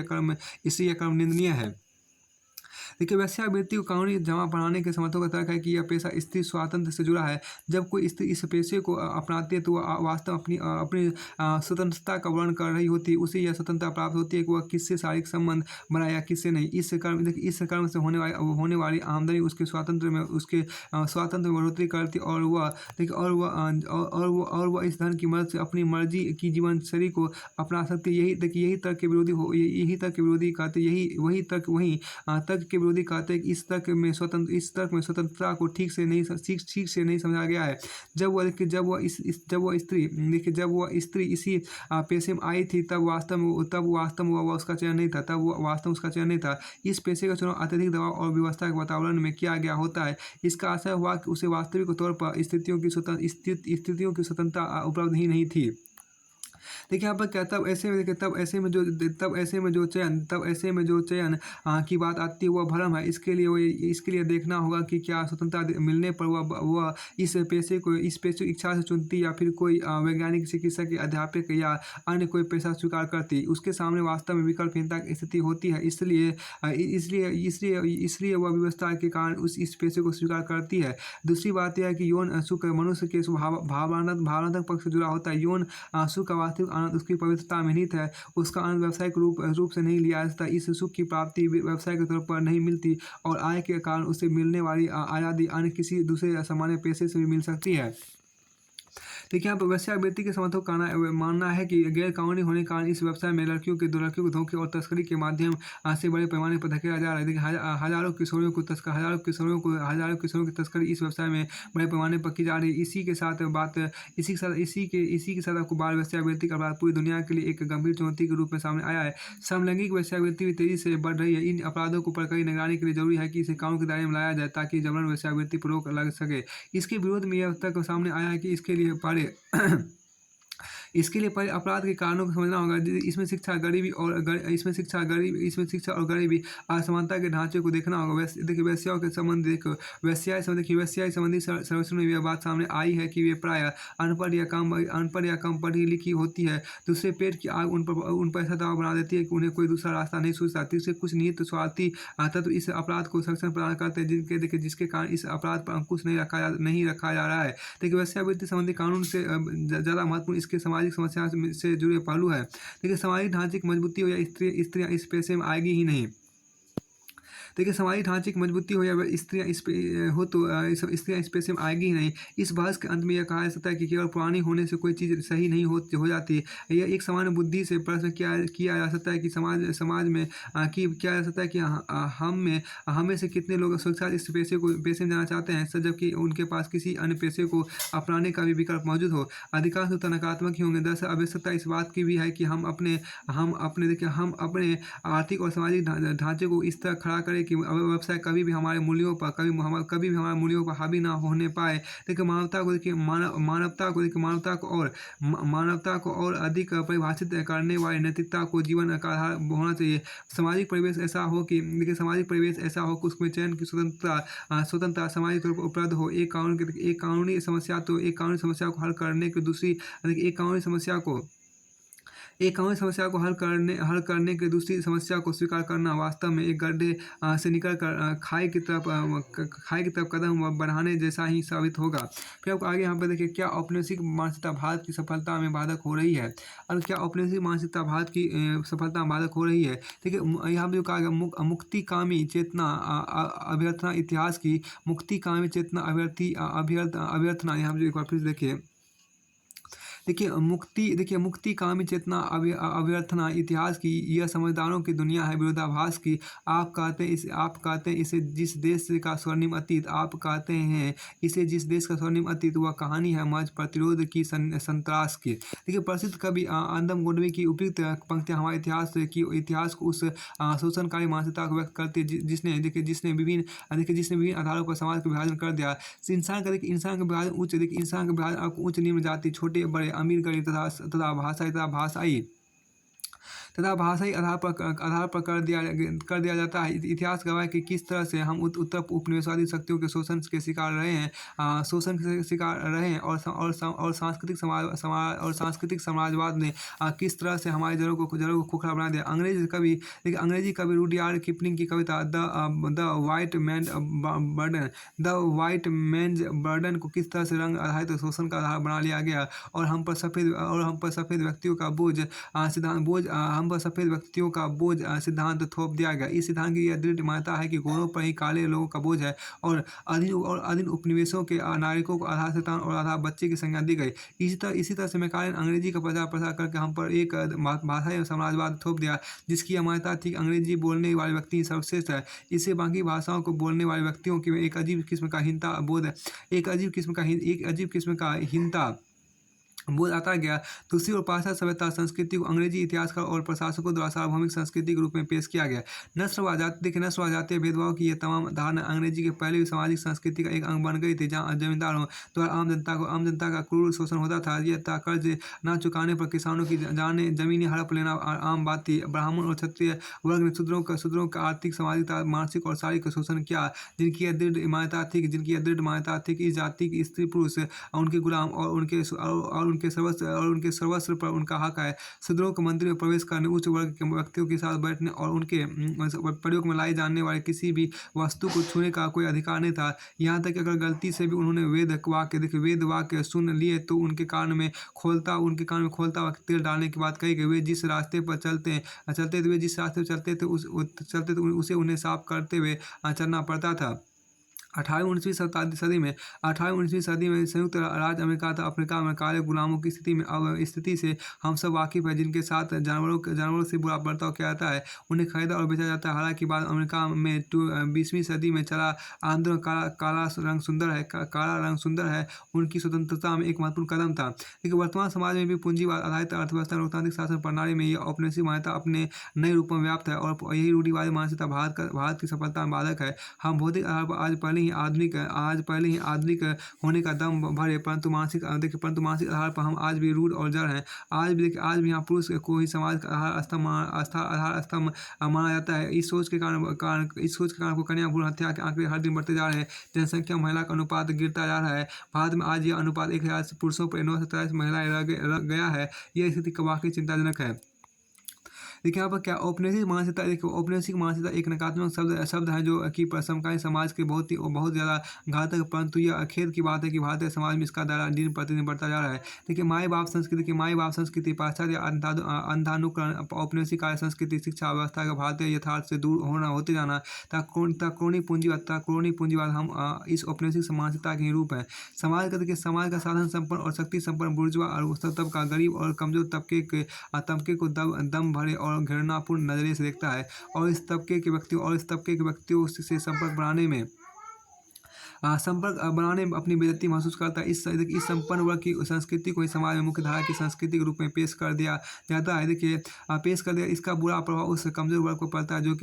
यह कर्म निंदनीय है। देखिए वेश्यावृत्ति को कानूनी जमा बनाने के समर्थकों का तर्क है कि यह पेशा स्त्री स्वातंत्र्य से जुड़ा है। जब कोई स्त्री इस पेशे को अपनाती है तो वह वास्तव अपनी स्वतंत्रता का वर्णन कर रही होती है। उसे यह स्वतंत्रता प्राप्त होती है कि वह किससे शारीरिक संबंध बनाए या किससे नहीं। इस कर्म से होने वाली आमदनी उसके स्वातंत्र में बढ़ोतरी करती और वह देखिए और वह इस धन की मदद से अपनी मर्जी की जीवन शैली को अपना सकती है। यही तर्क के विरोधी हो यही तर्क के विरोधी कहते यही वही तर्क के विरोधी कहते हैं कि इस तर्क में स्वतंत्रता को ठीक से नहीं समझा गया है। जब वह स्त्री इसी पेशे में आई थी तब वास्तव में वह उसका चयन नहीं था इस पेशे का चुनाव अत्यधिक दबाव और व्यवस्था के वातावरण में किया गया होता है। इसका असर हुआ कि उसे वास्तविक तौर पर स्थितियों की स्वतंत्रता उपलब्ध ही नहीं थी। देखिए यहाँ पर क्या तब ऐसे में जो चयन की बात आती है वह भ्रम है। इसके लिए देखना होगा कि क्या स्वतंत्रता मिलने पर वह इस पेशे को इच्छा से चुनती या फिर कोई वैज्ञानिक, चिकित्सक, अध्यापक या अन्य कोई पेशा स्वीकार करती। उसके सामने वास्तव में विकल्पहीनता की स्थिति होती है। इसलिए वह व्यवस्था के कारण इस पेशे को स्वीकार करती है। दूसरी बात यह है कि यौन सुख मनुष्य के भावनात्मक पक्ष से जुड़ा होता है। यौन सुख का वास्तविक आनंद उसकी पवित्रता में निहित है। उसका आनंद व्यावसायिक रूप से नहीं लिया जाता। इस सुख की प्राप्ति व्यवसाय के तौर पर नहीं मिलती और आय के कारण उसे मिलने वाली आज़ादी अन्य किसी दूसरे सामान्य पेशे से भी मिल सकती है। देखिए यहाँ पर वेश्यावृत्ति के समर्थकों का मानना है कि गैर कानूनी होने के कारण इस व्यवसाय में लड़कियों को धोखे और तस्करी के माध्यम से बड़े पैमाने पर धकेला जा रहा है। देखिए हजारों किशोरियों की तस्करी इस व्यवसाय में बड़े पैमाने पर की जा रही है। इसी के साथ आपको बाल वेश्यावृत्ति का अपराध पूरी दुनिया के लिए एक गंभीर चुनौती के रूप में सामने आया है। समलैंगिक वेश्यावृत्ति भी तेजी से बढ़ रही है। इन अपराधों को पर कड़ी निगरानी के लिए जरूरी है कि इसे कानून के दायरे में लाया जाए ताकि जबरन वेश्यावृत्ति पर रोक लग सके। इसके विरोध में यह तक सामने आया है कि इसके लिए पहले अपराध के कारणों को समझना होगा। इसमें शिक्षा और गरीबी असमानता के ढांचे को देखना होगा। देखिए वेश्याओं के संबंध वेश्याई संबंधी सर्वेक्षण में यह बात सामने आई है कि वे प्रायः अनपढ़ या कम पढ़ी लिखी होती है। दूसरे पेट की आग उन पर ऐसा दबाव बना देती है कि उन्हें कोई दूसरा रास्ता नहीं सूझता। तीसरे कुछ निहित स्वार्थी तत्व इस अपराध को संरक्षण प्रदान करते हैं जिसके कारण इस अपराध पर अंकुश नहीं रखा जा रहा है। देखिए वेश्यावृत्ति संबंधी कानून से ज़्यादा महत्वपूर्ण इसके सामाजिक समस्या से जुड़े पहलू है। देखिए सामाजिक ढांचे की मजबूती हो या स्त्रियां इस पेशे में आएगी ही नहीं। देखिए समाजी ढांचे की मजबूती हो या स्त्रियां इस पेशे में आएगी ही नहीं। इस बहस के अंत में यह कहा जा सकता है कि केवल पुरानी होने से कोई चीज़ सही नहीं हो जाती। यह एक सामान्य बुद्धि से प्रश्न किया जा सकता है कि समाज में किया जा सकता है कि हम में से कितने लोग साक्षात इस पेशे में जाना चाहते हैं जबकि उनके पास किसी अन्य पेशे को अपनाने का भी विकल्प मौजूद हो। अधिकांश तो नकारात्मक ही होंगे। दरअसल आवश्यकता इस बात की भी है कि हम अपने आर्थिक और सामाजिक ढांचे को इस तरह खड़ा करें कि व्यवसाय कभी भी हमारे मूल्यों पर हावी ना होने पाए। देखिए मानवता को और अधिक परिभाषित करने वाली नैतिकता को जीवन का आधार होना चाहिए। सामाजिक परिवेश ऐसा हो कि उसमें चयन की स्वतंत्रता सामाजिक तौर पर उपलब्ध हो। एक कानूनी समस्या को हल करने की दूसरी समस्या को स्वीकार करना वास्तव में एक गड्ढे से निकलकर खाई की तरफ कदम बढ़ाने जैसा ही साबित होगा। फिर आपको आगे यहाँ पर देखिए क्या औपनिवेशिक मानसिकता भारत की सफलता में बाधक हो रही है और क्या औपनिवेशिक मानसिकता भारत की सफलता में बाधक हो रही है। देखिए यहाँ पर जो कहा गया मुक्तिकामी चेतना अभ्यर्थना इतिहास की मुक्तिकामी चेतना अभ्यर्थना यहाँ पर एक बार फिर देखिए मुक्तिकामी चेतना अभ्यर्थना इतिहास की यह समझदारों की दुनिया है विरोधाभास की। आप कहते हैं इसे जिस देश का स्वर्णिम अतीत वह कहानी है महज प्रतिरोध की संत्रास की। देखिए प्रसिद्ध कवि अंदम गोडवी की उपयुक्त पंक्तियां हमारे इतिहास को उस शोषणकारी मानसिकता को व्यक्त करती है जिसने विभिन्न आधारों पर समाज को विभाजन कर दिया। इंसान का विभाजन आपको उच्च निम्न जाति छोटे बड़े अमीर गरीब तथा भाषाई तथा भाषाई आधार पर कर दिया जाता है। इतिहास गवाह है कि किस तरह से हम उत्तर उपनिवेशवादी शक्तियों के शोषण के शिकार रहे हैं, शोषण के शिकार रहे हैं, और सांस्कृतिक समाजवाद ने किस तरह से हमारी जड़ों को खोखला बना दिया। अंग्रेजी कवि रुडयार्ड किपलिंग की कविता द वाइट मैन्स बर्डन को किस तरह से रंग आधारित शोषण का आधार बना लिया गया और हम पर सफ़ेद व्यक्तियों का बोझ सिद्धांत थोप दिया गया। इस सिद्धांत की यह दृढ़ मान्यता है कि गोरों पर ही काले लोगों का बोझ है और अधीन उपनिवेशों के नागरिकों को आधा शैतान और आधा बच्चे की संज्ञा दी गई। इसी तरह से मैकाले अंग्रेजी का प्रचार करके हम पर एक भाषाई समाजवाद थोप दिया, जिसकी यह मान्यता थी कि अंग्रेजी बोलने वाले व्यक्ति ही सर्वश्रेष्ठ है। इससे बाकी भाषाओं को बोलने वाले व्यक्तियों की एक अजीब किस्म का हीनता बोध आता गया। दूसरी ओर पाश्चात्य सभ्यता संस्कृति को अंग्रेजी इतिहासकार और प्रशासकों द्वारा सार्वभौमिक संस्कृति के रूप में पेश किया गया। नस्ल व जातीय भेदभाव की यह तमाम धारणा अंग्रेजी के पहले भी सामाजिक संस्कृति का एक अंग बन गई थी, जहाँ जमींदारों द्वारा आम जनता का क्रूर शोषण होता था। यह कर्ज न चुकाने पर किसानों की जमीनें हड़प लेना आम बात थी। ब्राह्मण और क्षत्रिय वर्ग ने शूद्रों का आर्थिक, सामाजिक, मानसिक और शारीरिक शोषण किया, जिनकी यह दृढ़ मान्यता थी कि इस जाति की स्त्री पुरुष उनके गुलाम और उनके सर्वस्व पर उनका हक है। शूद्रों को मंदिर में प्रवेश करने, उच्च वर्ग के व्यक्तियों के साथ बैठने और उनके प्रयोग में लाई जाने वाली किसी भी वस्तु को छूने का कोई अधिकार नहीं था। यहाँ तक कि अगर गलती से भी उन्होंने वेद वाक्य सुन लिए तो उनके कान में खोलता व तेल डालने की बात कही गई। वे जिस रास्ते पर चलते थे उसे उन्हें साफ करते हुए चलना पड़ता था। 18वीं उन्नीसवीं सदी में संयुक्त राज्य अफ्रीका में काले गुलामों की स्थिति से हम सब वाकिफ है, जिनके साथ जानवरों से बुरा बर्ताव किया जाता है, उन्हें खरीदा और बेचा जाता है। हालांकि बाद अमेरिका में 20वीं सदी में चला आंदोलन काला रंग सुंदर है उनकी स्वतंत्रता में एक महत्वपूर्ण कदम था। लेकिन वर्तमान समाज में भी पूंजीवाद आधारित अर्थव्यवस्था, लोकतांत्रिक शासन प्रणाली में यह औपनिवेशिक मान्यता अपने नए रूप में व्याप्त है और यही रूढ़िवादी मानसिकता भारत की सफलता में बाधक है। हम भौतिक आधार पर आज पहले ही आधुनिक होने का दम भरे, परंतु मानसिक आधार पर हम आज भी रूढ़ और जड़ हैं। आज भी यहाँ पुरुष को ही समाज का आधार स्तंभ माना जाता है। इस सोच के कारण को कन्या भ्रूण हत्या के आंकड़े हर दिन बढ़ते जा रहे हैं। जनसंख्या महिला का अनुपात गिरता जा रहा है। भारत में आज यह अनुपात 1000 पुरुषों पर 927 महिलाएं रह गया है। यह स्थिति वाकई चिंताजनक है। देखिए यहाँ पर क्या औपनिवेशिक मानसिकता एक नकारात्मक शब्द है जो कि समकालीन समाज के बहुत ज़्यादा घातक, परंतु यह खेद की बात है कि भारतीय समाज में इसका दायरा दिन प्रतिदिन बढ़ता जा रहा है। देखिए माई बाप संस्कृति पाश्चात्य अंधानुकरण, औपनिवेशिक कार्य संस्कृति, शिक्षा व्यवस्था का भारतीय यथार्थ से दूर होते जाना, क्रोनी पूंजीवाद हम इस औपनिवेशिक मानसिकता के ही रूप है। समाज का साधन संपन्न और शक्ति संपन्न बुर्जुआ और तबका गरीब और कमजोर तबके को दम भरे और घृणापूर्ण नजरिए से देखता है और इस तबके के व्यक्तियों से संपर्क बनाने में अपनी बेइज्जती महसूस करता है। इस संपन्न वर्ग की संस्कृति को इस समाज में मुख्य धारा की संस्कृति के रूप में पेश कर दिया जाता है। इसका बुरा प्रभाव उस कमजोर वर्ग पर पड़ता है जो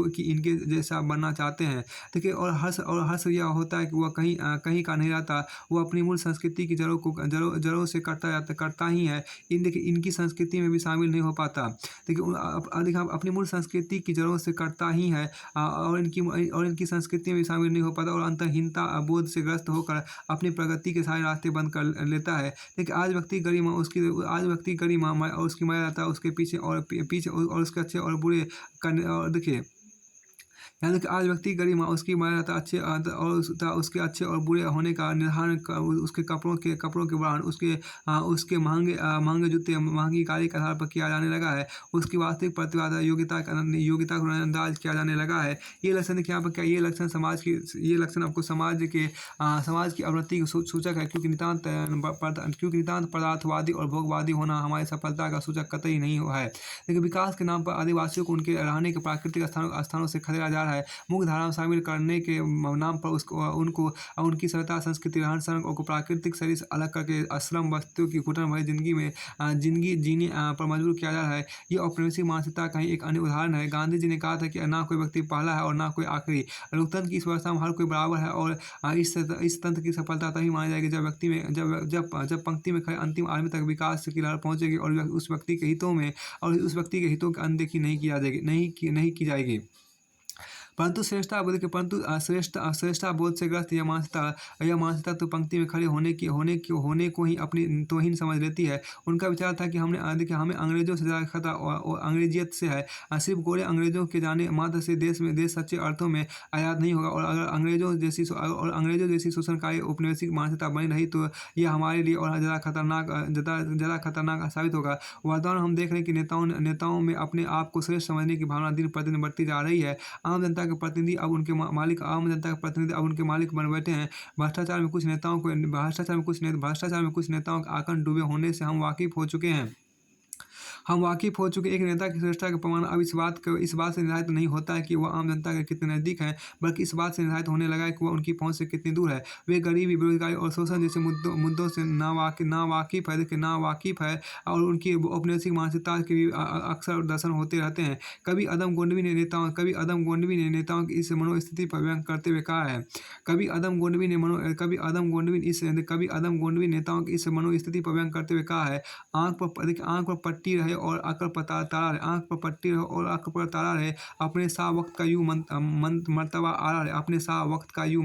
कि इनके जैसा बनना चाहते हैं। देखिए और हर्ष यह होता है कि वह कहीं का नहीं रहता, वो अपनी मूल संस्कृति की जड़ों से करता ही है। इनकी संस्कृति में भी शामिल नहीं हो पाता। देखिए अपनी मूल संस्कृति की जड़ों से करता ही है और इनकी संस्कृति में भी शामिल नहीं हो पाता और अंतहीनता बोध से ग्रस्त होकर अपनी प्रगति के सारे रास्ते बंद कर लेता है। लेकिन आज व्यक्ति गरिमा और उसकी मर्यादा उसके पीछे और उसके अच्छे और बुरे और देखिए यानी कि आज व्यक्ति गरिमा उसकी मर्यादा अच्छे और उसके अच्छे और बुरे होने का निर्धारण उसके कपड़ों के बढ़ान, उसके महंगे जूते, महंगी गाड़ी के आधार पर किया जाने लगा है। उसकी वास्तविक प्रतिभा योग्यता को नजरअंदाज किया जाने लगा है। ये लक्षण देखिए यहाँ पर क्या, ये लक्षण आपको समाज की अवनति की सूचक है, क्योंकि नितांत पदार्थवादी और भोगवादी होना हमारी सफलता का सूचक कतई नहीं हुआ है। लेकिन विकास के नाम पर आदिवासियों को उनके रहने के प्राकृतिक स्थानों से खदेड़ा जा रहा है। मुख्य धारा में शामिल करने के नाम पर उसको उनको उनकी सभ्यता, संस्कृति, रहन-सहन को प्राकृतिक शरीर से अलग करके श्रम, वस्तुओं की घुटन भरी ज़िंदगी में ज़िंदगी जीने पर मजबूर किया जा रहा है। ये औपनिवेशिक मानसिकता का ही एक अन्य उदाहरण है। गांधी जी ने कहा था कि ना कोई व्यक्ति पहला है और ना कोई आखिरी। लोकतंत्र की इस व्यवस्था में हर कोई बराबर है और इस तंत्र की सफलता तभी मानी जाएगी जब व्यक्ति में जब पंक्ति में खड़े अंतिम आदमी तक विकास की लहर पहुंचेगी और उस व्यक्ति के हितों में और उस व्यक्ति के हितों की अनदेखी नहीं की जाएगी। परंतु श्रेष्ठता बोध से ग्रस्त यह मानसिकता तो पंक्ति में खड़े होने को ही अपनी तौहीन समझ लेती है। उनका विचार था कि देखिए हमें अंग्रेजों से ज़्यादा खतरा और अंग्रेजियत से है। सिर्फ गोरे अंग्रेजों के जाने मात्र से देश सच्चे अर्थों में आज़ाद नहीं होगा और अगर अंग्रेजों जैसी शोषणकारी औपनिवेशिक मानसिकता बनी रही तो यह हमारे लिए और ज़्यादा खतरनाक साबित होगा। वर्तमान में हम देख रहे हैं कि नेताओं में अपने आप को श्रेष्ठ समझने की भावना दिन प्रतिदिन बढ़ती जा रही है। आम जनता के प्रतिनिधि अब उनके मालिक बन बैठे हैं। भ्रष्टाचार में कुछ नेताओं के आंकड़ डूबे होने से हम वाकिफ हो चुके एक नेता की श्रेष्ठता का प्रमाण अब इस बात से निर्धारित नहीं होता है कि वह आम जनता के कितने नज़दीक हैं, बल्कि इस बात से निर्धारित होने लगा है कि वह उनकी पहुंच से कितनी दूर है। वे गरीबी, बेरोजगारी और शोषण जैसे मुद्दों से ना वाकिफ है और उनकी औपनिवेशिक मानसिकता के भी अक्सर दर्शन होते रहते हैं। कभी अदम गोंडवी ने नेताओं की इस मनोस्थिति पर व्यंग करते हुए कहा है कभी अदम गोंडवी नेताओं की इस मनोस्थिति पर व्यंग करते हुए कहा है, आंख पर पट्टी रहे और अकल पर ताला रहे, अपने सा वक्त का यूं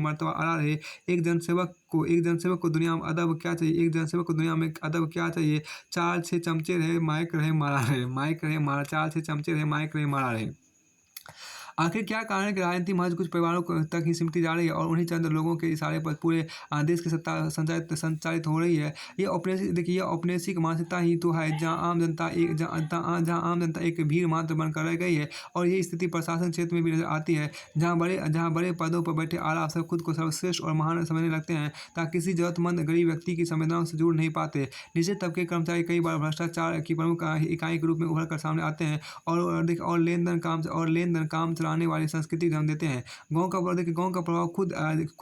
मर्तबा आला रहे। एक जनसेवक को दुनिया में अदब क्या चाहिए? 4-6 चमचे रहे, माइक रहे, मारा रहे। आखिर क्या कारण है कि राजनीति महज कुछ परिवारों तक ही सिमटी जा रही है और उन्हीं चंद लोगों के इशारे पर पूरे देश की सत्ता संचालित हो रही है? ये औपनिवेशिक मानसिकता ही तो है जहां आम जनता एक भीड़ मात्र बनकर रह गई है और ये स्थिति प्रशासन क्षेत्र में भी नजर आती है, जहाँ बड़े पदों पर बैठे आला अफसर खुद को सर्वश्रेष्ठ और महान समझने लगते हैं ताकि किसी जरूरतमंद गरीब व्यक्ति की संवेदनाओं से जुड़ नहीं पाते। निचले तबके कर्मचारी कई बार भ्रष्टाचार की प्रमुख इकाई के रूप में उभर कर सामने आते हैं और लेन देन काम चलाने वाली संस्कृति जन्म देते हैं। गांव का प्रभाव खुद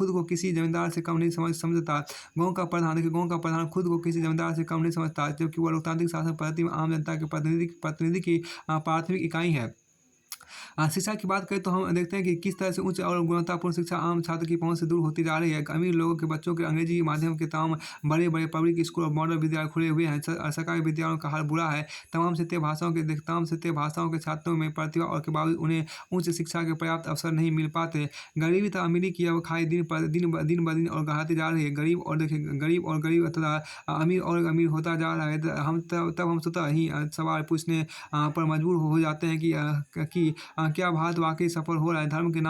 को किसी जमींदार से कम नहीं समझता। गांव का प्रधान खुद को किसी जमींदार से कम नहीं समझता, जबकि वह लोकतांत्रिक शासन पद्धति में आम जनता के प्रतिनिधि की प्राथमिक इकाई है। शिक्षा की बात करें तो हम देखते हैं कि किस तरह से उच्च और गुणवत्तापूर्ण शिक्षा आम छात्र की पहुंच से दूर होती जा रही है। अमीर लोगों के बच्चों के अंग्रेजी माध्यम के तमाम बड़े पब्लिक स्कूल और मॉडल विद्यालय खुले हुए हैं। सरकारी विद्यालयों का हाल बुरा है। तमाम क्षेत्रीय भाषाओं के छात्रों में प्रतिभा और के बावजूद उन्हें उच्च शिक्षा के पर्याप्त अवसर नहीं मिल पाते। गरीबी तथा अमीरी की अब खाई दिन ब दिन और गहराती जा रही है। गरीब तथा अमीर होता जा रहा है। तब हम स्वतः ही सवाल पूछने पर मजबूर हो जाते हैं कि क्या भारत वाकई सफल हो रहा है? धर्म के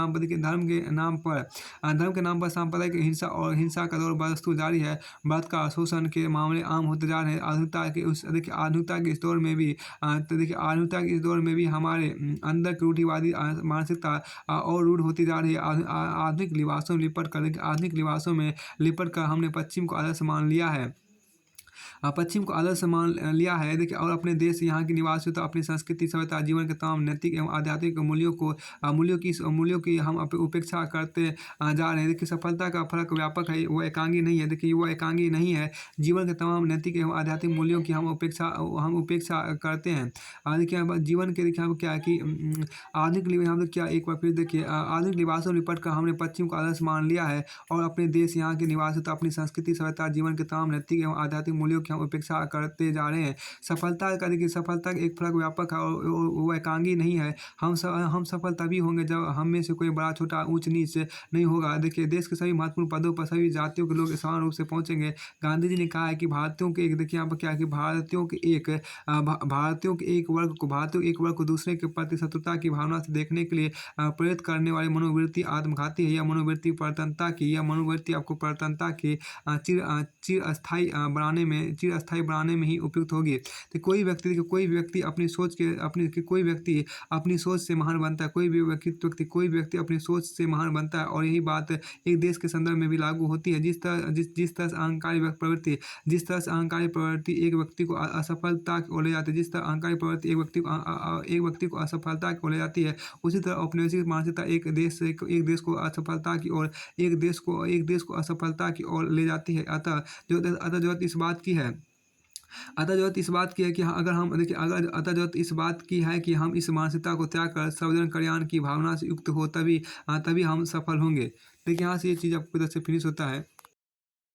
नाम पर सांप्रदायिक हिंसा का दौर बदस्तूर जारी है। बलात्कार, शोषण के मामले आम होते जा रहे हैं। आधुनिकता के इस दौर में भी हमारे अंदर की रूढ़िवादी मानसिकता और रूढ़ होती जा रही है। आधुनिक लिबासों में लिपट कर हमने पश्चिम को आदर्श मान लिया है। देखिए और अपने देश यहाँ के निवासियों तो अपनी संस्कृति, सभ्यता, जीवन के तमाम नैतिक एवं आध्यात्मिक मूल्यों की हम उपेक्षा करते जा रहे हैं। देखिए सफलता का फर्क व्यापक है, वो एकांगी नहीं है। देखिए वो एकांगी नहीं है। जीवन के तमाम नैतिक एवं आध्यात्मिक मूल्यों की हम उपेक्षा करते हैं। देखिए जीवन के देखिए हम क्या है कि आधुनिक लिबासों में लिपट कर हमने पश्चिम को आदर्श मान लिया है और अपने देश यहाँ के निवासियों तो अपनी संस्कृति, सभ्यता, जीवन के तमाम नैतिक एवं आध्यात्मिक मूल्यों की हम उपेक्षा करते जा रहे हैं। सफलता का एक फर्क व्यापक है और वो एकांगी नहीं है। हम सफल तभी होंगे जब हम में से कोई बड़ा छोटा ऊंच नीच नहीं होगा। देखिए देश के सभी महत्वपूर्ण पदों पर सभी जातियों के लोग समान रूप से पहुंचेंगे। गांधी जी ने कहा है कि भारतीयों के एक वर्ग को दूसरे के प्रति शत्रुता की भावना से देखने के लिए प्रेरित करने वाली मनोवृत्ति आत्मघाती है। यह मनोवृत्ति आपको परतंत्रता की चिर अस्थायी चिरस्थायी बनाने में ही उपयुक्त होगी। तो कोई व्यक्ति देखिए, कोई व्यक्ति अपनी सोच से महान बनता है, कोई व्यक्ति अपनी सोच से महान बनता है, और यही बात एक देश के संदर्भ में भी लागू होती है। जिस तरह से अहंकारी प्रवृत्ति एक व्यक्ति को असफलता की ओर ले जाती है, जिस तरह अहंकारी प्रवृत्ति एक व्यक्ति को असफलता की ओर ले जाती है, उसी तरह औपनिवेशिक मानसिकता एक देश को असफलता की ओर एक देश को असफलता की ओर ले जाती है। अतः ज़रूरत इस बात की है अतः ज़रूरत इस बात की है कि हाँ, अगर हम देखिए अगर अतः ज़रूरत इस बात की है कि हम इस मानसिकता को त्याग कर सर्वजन कल्याण की भावना से युक्त हो, तभी हम सफल होंगे। देखिए यहाँ से ये चीज़ आपको इधर से फिनिश होता है।